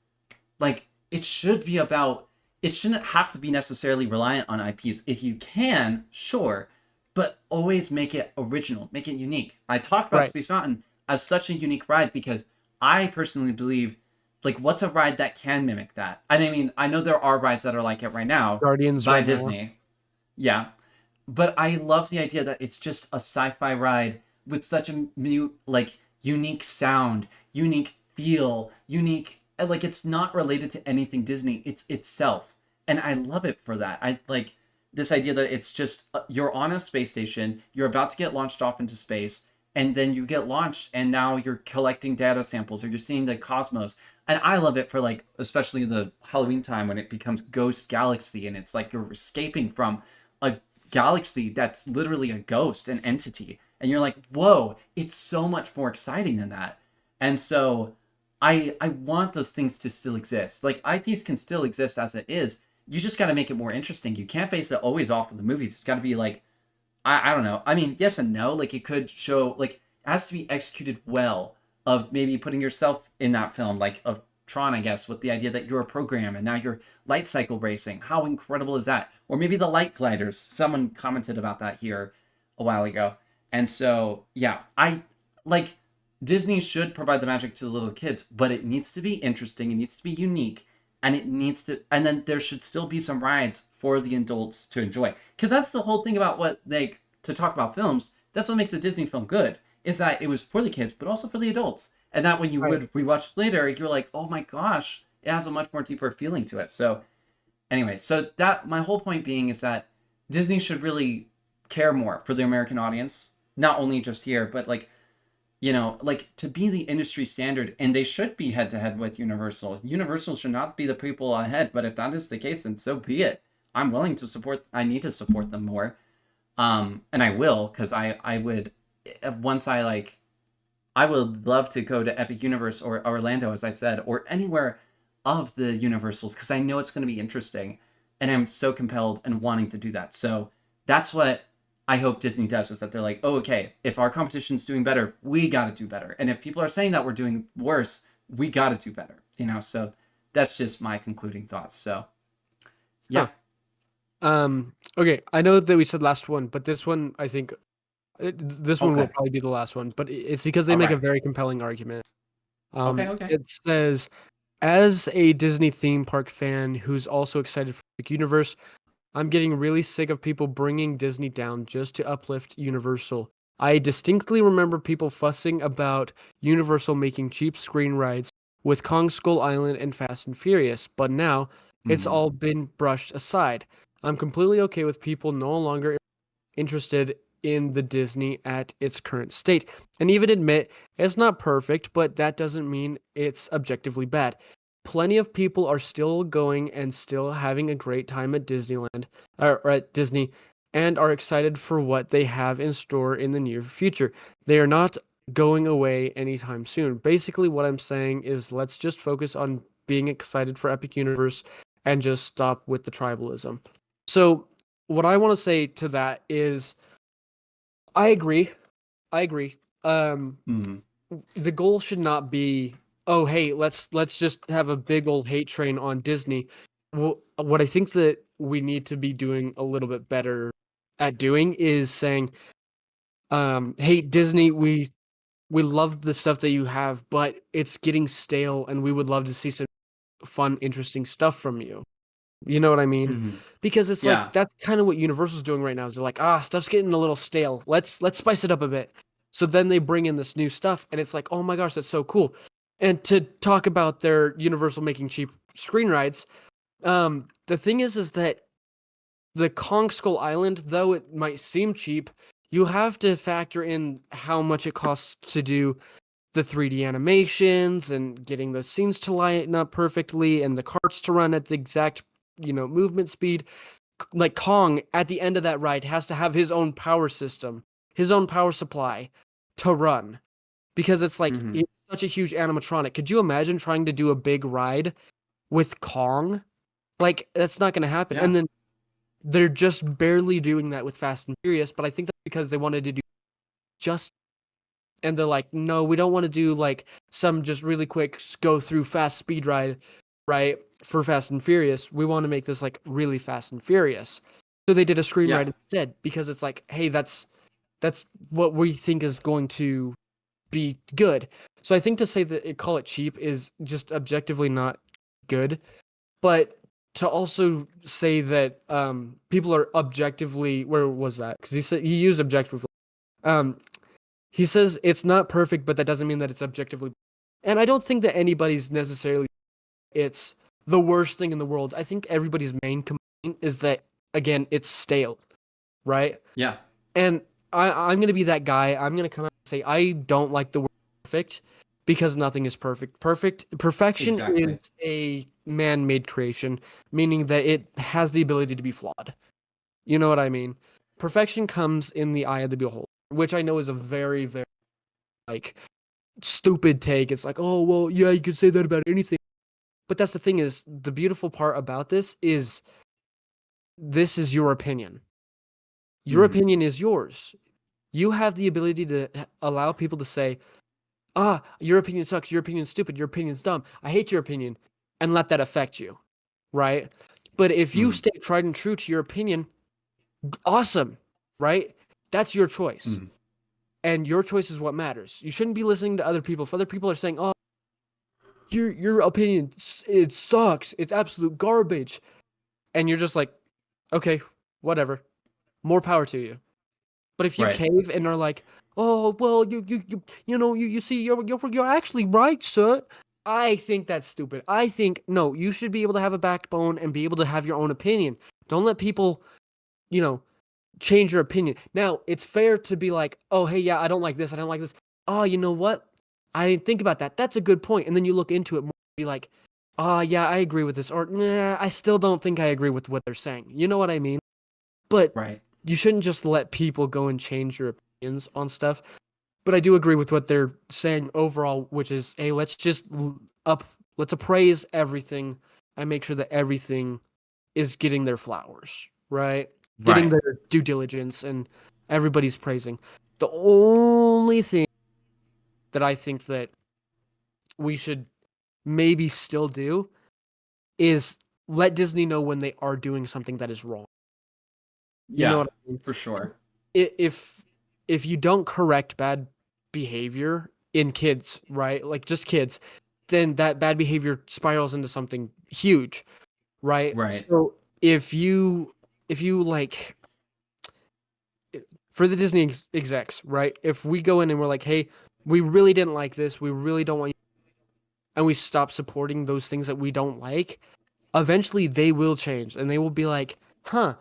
like, it should be about, it shouldn't have to be necessarily reliant on IPs. If you can, sure, but always make it original, make it unique. I talk about Right. Space Mountain as such a unique ride because I personally believe like what's a ride that can mimic that? And I mean, I know there are rides that are like it right now Guardians by right now. Disney. Yeah. But I love the idea that it's just a sci-fi ride with such a like unique sound, unique feel, unique like it's not related to anything Disney. It's itself. And I love it for that. I like this idea that it's just you're on a space station, you're about to get launched off into space, and then you get launched and now you're collecting data samples or you're seeing the cosmos. And I love it for like especially the Halloween time when it becomes Ghost Galaxy and it's like you're escaping from a galaxy that's literally a ghost, an entity. And you're like, whoa, it's so much more exciting than that. And so I want those things to still exist. Like IPs can still exist as it is. You just got to make it more interesting. You can't base it always off of the movies. It's got to be like I don't know. I mean, yes and no. Like it could show like it has to be executed well of maybe putting yourself in that film, like of Tron, I guess, with the idea that you're a program and now you're light cycle racing. How incredible is that? Or maybe the light gliders. Someone commented about that here a while ago. And so, yeah, I like Disney should provide the magic to the little kids, but it needs to be interesting, it needs to be unique, and it needs to, and then there should still be some rides for the adults to enjoy. Because that's the whole thing about what, like, to talk about films, that's what makes a Disney film good, is that it was for the kids, but also for the adults. And that when you Right. would rewatch later, you're like, oh my gosh, it has a much more deeper feeling to it. So, anyway, so that my whole point being is that Disney should really care more for the American audience, not only just here, but like, like to be the industry standard, and they should be head to head with Universal. Universal should not be the people ahead, but if that is the case, then so be it. I'm willing to support. I need to support them more, and I will, because I would, once I like, I would love to go to Epic Universe or Orlando, as I said, or anywhere of the Universals, because I know it's going to be interesting, and I'm so compelled and wanting to do that. So that's what I hope Disney does, is that they're like, oh, okay, if our competition's doing better, we got to do better, and if people are saying that we're doing worse, we got to do better. So that's just my concluding thoughts. So yeah, Huh. Okay, I know that we said last one, but this one, I think this one will okay, probably be the last one, but it's because they all make a right, very compelling argument. okay. It says, as a Disney theme park fan who's also excited for the universe, I'm getting really sick of people bringing Disney down just to uplift Universal. I distinctly remember people fussing about Universal making cheap screen rides with Kong Skull Island and Fast and Furious, but now it's Mm-hmm. all been brushed aside. I'm completely okay with people no longer interested in the Disney at its current state, and even admit it's not perfect, but that doesn't mean it's objectively bad. Plenty of people are still going and still having a great time at Disneyland or at Disney and are excited for what they have in store in the near future. They are not going away anytime soon. Basically, what I'm saying is let's just focus on being excited for Epic Universe and just stop with the tribalism. So, what I want to say to that is I agree. I agree. Um, Mm-hmm. the goal should not be, oh, hey, let's just have a big old hate train on Disney. Well, what I think that we need to be doing a little bit better at doing is saying, hey, Disney, we love the stuff that you have, but it's getting stale, and we would love to see some fun, interesting stuff from you. You know what I mean? Mm-hmm. Because it's like Yeah, that's kind of what Universal's doing right now. Is they're like, stuff's getting a little stale. Let's spice it up a bit. So then they bring in this new stuff, and it's like, oh my gosh, that's so cool. And to talk about their Universal making cheap screen rides, the thing is that the Kong Skull Island, though it might seem cheap, you have to factor in how much it costs to do the 3D animations and getting the scenes to line up perfectly and the carts to run at the exact, movement speed. Like Kong at the end of that ride has to have his own power system, his own power supply to run because it's like mm-hmm. it's such a huge animatronic. Could you imagine trying to do a big ride with Kong? Like that's not going to happen. Yeah, And then they're just barely doing that with Fast and Furious, but I think that's because they wanted to do just and they're like, no, we don't want to do like some just really quick go through fast speed ride, right? For Fast and Furious. We want to make this like really Fast and Furious. So they did a screen yeah, ride instead because it's like, hey, that's what we think is going to be good. So I think to say that call it cheap is just objectively not good. But to also say that people are objectively where was that? Because he used objectively. Um, he says it's not perfect, but that doesn't mean that it's objectively. And I don't think that anybody's necessarily it's the worst thing in the world. I think everybody's main complaint is that again, it's stale, right? yeah, And I'm gonna be that guy. I'm gonna come out and say I don't like the word perfect because nothing is perfect. Perfection exactly. is a man-made creation, meaning that it has the ability to be flawed. You know what I mean? Perfection comes in the eye of the beholder, which I know is a very, very like stupid take. It's like, oh well, yeah, you could say that about anything. But that's the thing is the beautiful part about this is your opinion. Your Mm-hmm. opinion is yours. You have the ability to allow people to say, your opinion sucks, your opinion's stupid, your opinion's dumb, I hate your opinion, and let that affect you, right? But if you Mm, stay tried and true to your opinion, awesome, right? That's your choice. mm, And your choice is what matters. You shouldn't be listening to other people. If other people are saying, "Oh, your opinion it sucks. It's absolute garbage." And you're just like, "Okay, whatever. More power to you." But if you right. cave and are like, "Oh, well, you see you're actually right, sir." I think that's stupid. I think no, you should be able to have a backbone and be able to have your own opinion. Don't let people, you know, change your opinion. Now, it's fair to be like, "Oh, hey, yeah, I don't like this. I don't like this." Oh, you know what? I didn't think about that. That's a good point. And then you look into it more, be like, "Oh, yeah, I agree with this," or "Nah, I still don't think I agree with what they're saying." You know what I mean? But Right. you shouldn't just let people go and change your opinions on stuff. But I do agree with what they're saying overall, which is, hey, let's just up, let's appraise everything and make sure that everything is getting their flowers, right? Getting Right. their due diligence and everybody's praising. The only thing that I think that we should maybe still do is let Disney know when they are doing something that is wrong. You know Yeah, what I mean? for sure. If if you don't correct bad behavior in kids, right? Like just kids, then that bad behavior spirals into something huge, right? Right. So if you like for the Disney execs, right? If we go in and we're like, "Hey, we really didn't like this. We really don't want you," and we stop supporting those things that we don't like, eventually they will change and they will be like, "Huh,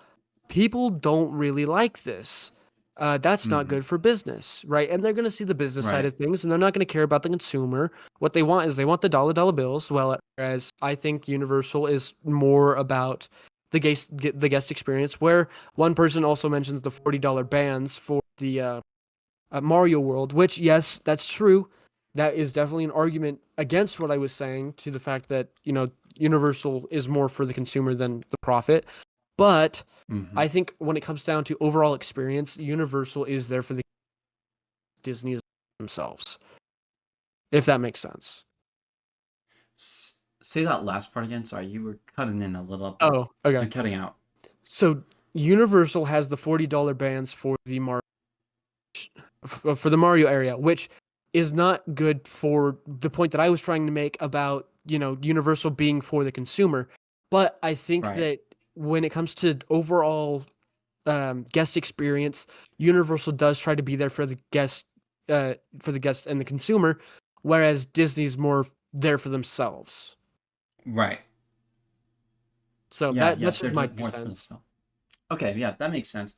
people don't really like this. That's not Hmm. good for business," right? And they're going to see the business side Right. of things, and they're not going to care about the consumer. What they want is they want the dollar bills. Well, whereas I think Universal is more about the guest experience. Where one person also mentions the $40 bands for the Mario World, which yes, that's true. That is definitely an argument against what I was saying to the fact that Universal is more for the consumer than the profit. But Hmm. I think when it comes down to overall experience, Universal is there for the Disney themselves, if that makes sense. Say that last part again. Sorry, you were cutting in a little. Oh, okay. You're cutting out. So Universal has the $40 bands for the Mario area, which is not good for the point that I was trying to make about, Universal being for the consumer. But I think Right. that when it comes to overall guest experience, Universal does try to be there for the guest and the consumer, whereas Disney's more there for themselves. Right. So Yeah. Yeah. that's They're just my just two more for cents. themselves. Okay. Yeah, that makes sense.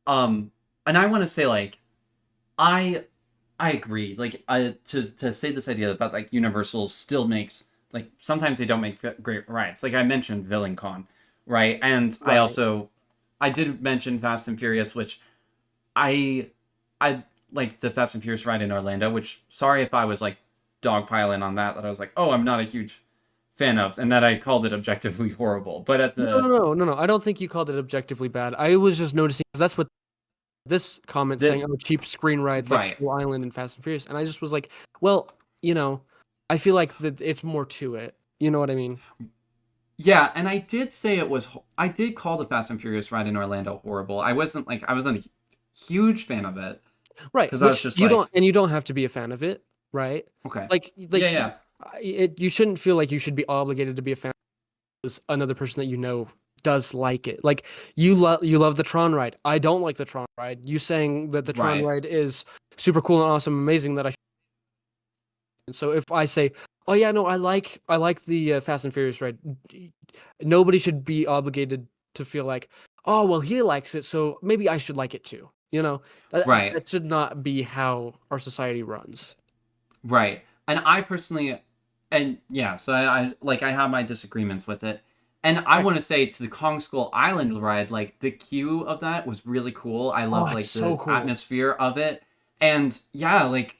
Um, and I want to say like I I agree. Like to say this idea about like Universal still makes like sometimes they don't make great rides. Like I mentioned VillainCon, right? And Right. I did mention Fast and Furious, which I I like the Fast and Furious ride in Orlando, which sorry if I was like dogpiling on that I was like, "Oh, I'm not a huge fan of," and that I called it objectively horrible. But at No, no, the no, no, no. I don't think you called it objectively bad. I was just noticing because that's what this comment saying, the "Oh, cheap screen rides like right. Soul Island and Fast and Furious," and I just was like, "Well, I feel like that it's more to it." You know what I mean? Yeah, and I did say it was I did call the Fast and Furious ride in Orlando horrible. I wasn't a huge fan of it Right. because I was Which just you like, don't, and you don't have to be a fan of it, right? okay. Yeah, Like yeah. you shouldn't feel like you should be obligated to be a fan because another person that you know does like it. Like you love the Tron ride. I don't like the Tron ride. You saying that the Tron Right. ride is super cool and awesome, amazing that I. And so if I say, "Oh yeah, no, I like the Fast and Furious ride," nobody should be obligated to feel like, "Oh well, he likes it, so maybe I should like it too." Right. That should not be how our society runs. Right. And I personally, and yeah, so I have my disagreements with it. And I Right. want to say to the Kong Skull Island ride, like the queue of that was really cool. I Oh, loved it's like so the cool. atmosphere of it. And yeah, like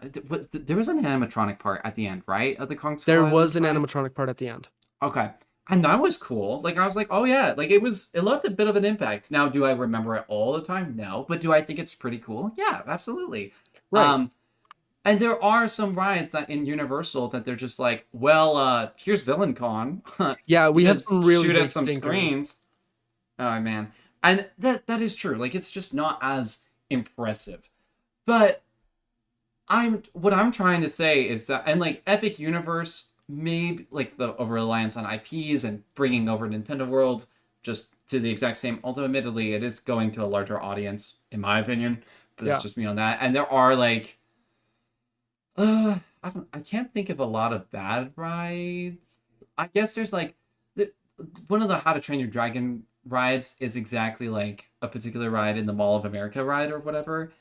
there was an animatronic part at the end, right? Of the Kong Skull There Island was an ride. animatronic part at the end. Okay. And that was cool. Like I was like, oh yeah, like it left a bit of an impact. Now, do I remember it all the time? No. But do I think it's pretty cool? Yeah, absolutely. Right. Um, And there are some rides that in Universal that they're just like, well, here's Villain Con. Yeah, we have Just some really shoot at big some stinkers. screens. Oh man. And that is true. Like it's just not as impressive. But what I'm trying to say is that, and like Epic Universe, maybe like the over reliance on IPs and bringing over Nintendo World just to the exact same. Although admittedly, it is going to a larger audience, in my opinion. But that's Yeah. just me on that. And there are like, I can't think of a lot of bad rides. I guess there's like, the one of the How to Train Your Dragon rides is exactly like a particular ride in the Mall of America ride or whatever.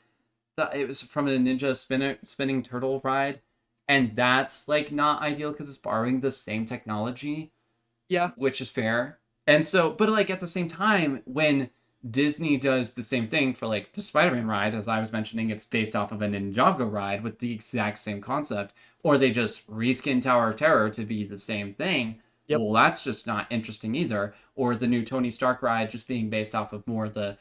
That it was from a spinning turtle ride, and that's like not ideal because it's borrowing the same technology, Yeah. which is fair. And so, but like at the same time, when Disney does the same thing for like the Spider-Man ride, as I was mentioning, it's based off of a Ninjago ride with the exact same concept, or they just reskin Tower of Terror to be the same thing. Yep. Well, that's just not interesting either. Or the new Tony Stark ride just being based off of more of the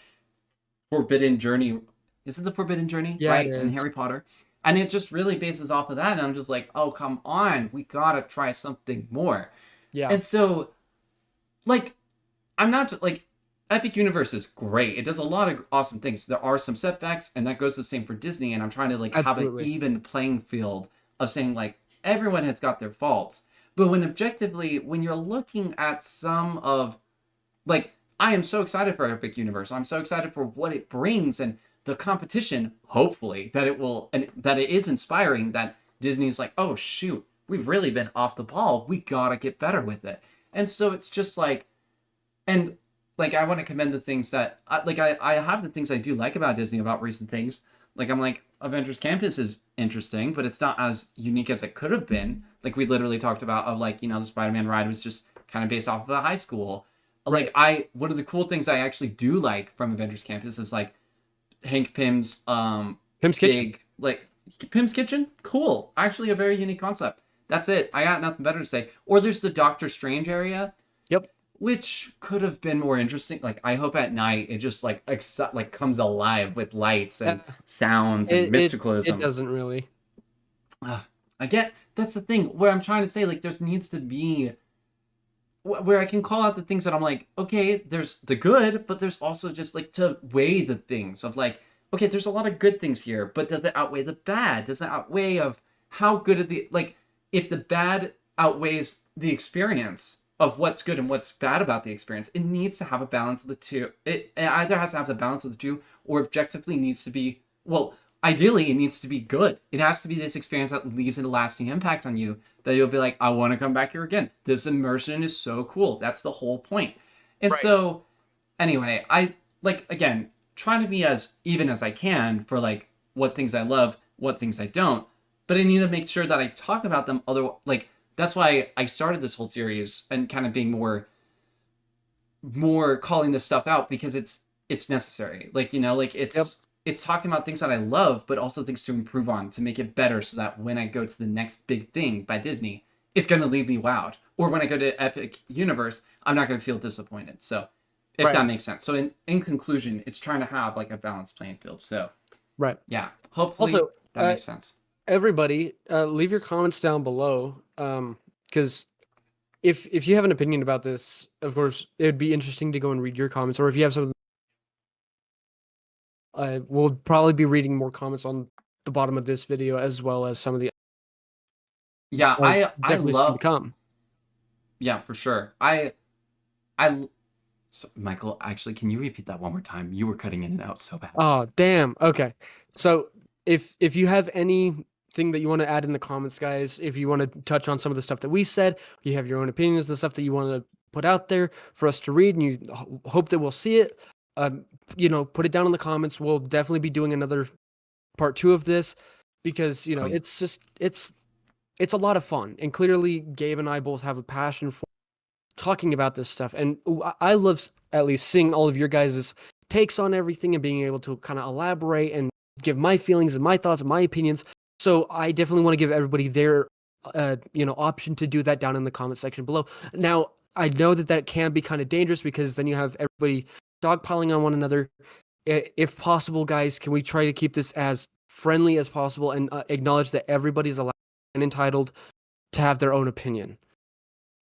Forbidden Journey. Is it the Forbidden Journey, Yeah, it right? In is. Harry Potter. And it just really bases off of that. And I'm just like, oh, come on. We gotta try something more. Yeah. And so, like, I'm not like Epic Universe is great. It does a lot of awesome things. There are some setbacks, and that goes the same for Disney. And I'm trying to like have an Absolutely. even playing field of saying like everyone has got their faults. But when objectively, when you're looking at some of like I am so excited for Epic Universe. I'm so excited for what it brings and the competition. Hopefully that it will and that it is inspiring. That Disney's like, oh shoot, we've really been off the ball. We gotta get better with it. And so it's just like, and like I want to commend the things that I have the things I do like about Disney about recent things. Like I'm like Avengers Campus is interesting, but it's not as unique as it could have been. Like we literally talked about of like the Spider-Man ride was just kind of based off of a high school. Like Right. I one of the cool things I actually do like from Avengers Campus is like Hank Pym's Pim's Kitchen. big like Pym's Kitchen. Cool, actually a very unique concept. That's it. I got nothing better to say. Or there's the Doctor Strange area, Yep. which could have been more interesting. Like I hope at night it just like like comes alive with lights Yeah. and sounds and It mysticalism. doesn't really. I get that's the thing where I'm trying to say like there needs to be where I can call out the things that I'm like, okay, there's the good, but there's also just like to weigh the things of like, okay, there's a lot of good things here, but does it outweigh the bad? Does it outweigh of how good of the like if the bad outweighs the experience of what's good and what's bad about the experience, it needs to have a balance of the two. It either has to have the balance of the two or objectively needs to be well, ideally it needs to be good. It has to be this experience that leaves a lasting impact on you that you'll be like, I want to come back here again. This immersion is so cool. That's the whole point. And Right. so anyway, I like again trying to be as even as I can for like what things I love, what things I don't. But I need to make sure that I talk about them. Other like that's why I started this whole series and kind of being more calling this stuff out because it's necessary. Like like Yep. it's talking about things that I love, but also things to improve on to make it better, so that when I go to the next big thing by Disney, it's gonna leave me wowed. Or when I go to Epic Universe, I'm not gonna feel disappointed. So if Right. that makes sense. So in conclusion, it's trying to have like a balanced playing field. So Right. yeah, hopefully Also, that makes sense. everybody, leave your comments down below. Because if you have an opinion about this, of course, it would be interesting to go and read your comments. Or if you have some, we'll probably be reading more comments on the bottom of this video as well as some of the Yeah, I definitely soon to love come. yeah, for sure. I so, Michael, actually, can you repeat that one more time? You were cutting in and out so bad. Oh, damn. Okay. So if you have anything that you want to add in the comments, guys, if you want to touch on some of the stuff that we said, you have your own opinions, the stuff that you want to put out there for us to read, and you hope that we'll see it, put it down in the comments. We'll definitely be doing another part 2 of this because, Oh yeah. it's just it's a lot of fun. And clearly Gabe and I both have a passion for talking about this stuff. And I love at least seeing all of your guys' takes on everything and being able to kind of elaborate and give my feelings and my thoughts and my opinions. So I definitely want to give everybody their, option to do that down in the comment section below. Now, I know that that can be kind of dangerous because then you have everybody dogpiling on one another. If possible, guys, can we try to keep this as friendly as possible and acknowledge that everybody's allowed and entitled to have their own opinion.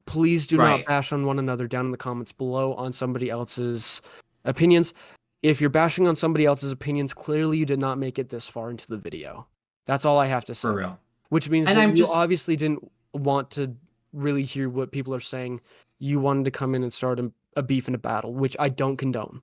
Please do not Right. bash on one another down in the comments below on somebody else's opinions. If you're bashing on somebody else's opinions, clearly you did not make it this far into the video. That's all I have to For say. real. Which means And that I'm you just obviously didn't want to really hear what people are saying. You wanted to come in and start a beef and a battle, which I don't condone.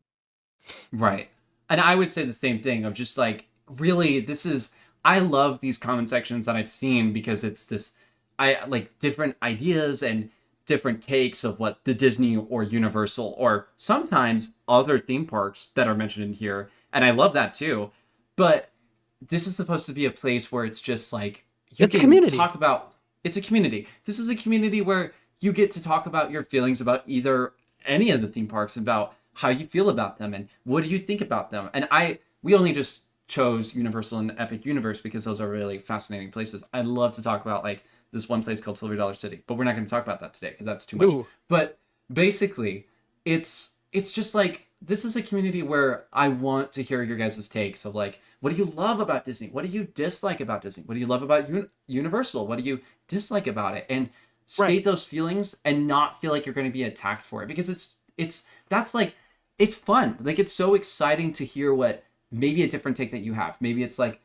right. And I would say the same thing of just like, really, this is, I love these comment sections that I've seen because it's this, I like different ideas and different takes of what the Disney or Universal or sometimes other theme parks that are mentioned in here. And I love that too. But this is supposed to be a place where it's just like, you It's a can community. talk about, it's a community. This is a community where you get to talk about your feelings about either any of the theme parks, about how you feel about them and what do you think about them. And we only just chose Universal and Epic Universe because those are really fascinating places. I'd love to talk about like this one place called Silver Dollar City, but we're not going to talk about that today because that's too much. Ooh. But basically, it's just like, this is a community where I want to hear your guys' takes of like, what do you love about Disney? What do you dislike about Disney? What do you love about Universal? What do you dislike about it? And Right. state those feelings and not feel like you're going to be attacked for it, because that's like, it's fun. Like, it's so exciting to hear what maybe a different take that you have. Maybe it's like,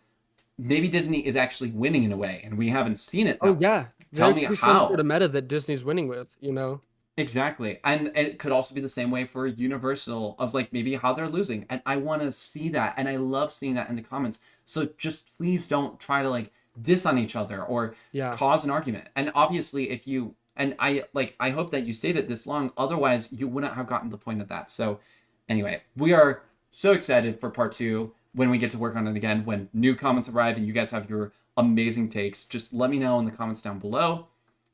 maybe Disney is actually winning in a way and we haven't seen it Oh that way. yeah. Tell There me could be some sort how. of meta that Disney's winning with, you know? Exactly. And it could also be the same way for Universal of like maybe how they're losing. And I want to see that. And I love seeing that in the comments. So just please don't try to like diss on each other or Yeah. cause an argument. And obviously if you, and I hope that you stayed it this long. Otherwise you wouldn't have gotten the point of that. So anyway, we are so excited for part 2 when we get to work on it again, when new comments arrive and you guys have your amazing takes. Just let me know in the comments down below.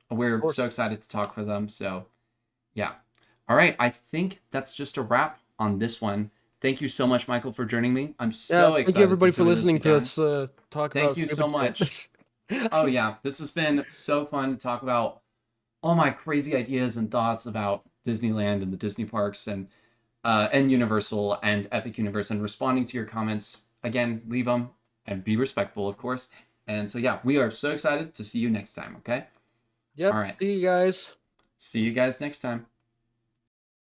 Of We're so course. excited to talk for them. So yeah. All right. I think that's just a wrap on this one. Thank you so much, Michael, for joining me. I'm Yeah, so thank you excited to everybody for do this listening to again. us talk Thank about you so stupid much. shit. Oh, yeah. This has been so fun to talk about all my crazy ideas and thoughts about Disneyland and the Disney parks and Universal and Epic Universe, and responding to your comments. Again, leave them and be respectful, of course. And so, yeah, we are so excited to see you next time. Okay. All Yep. right. See you guys. See you guys next time.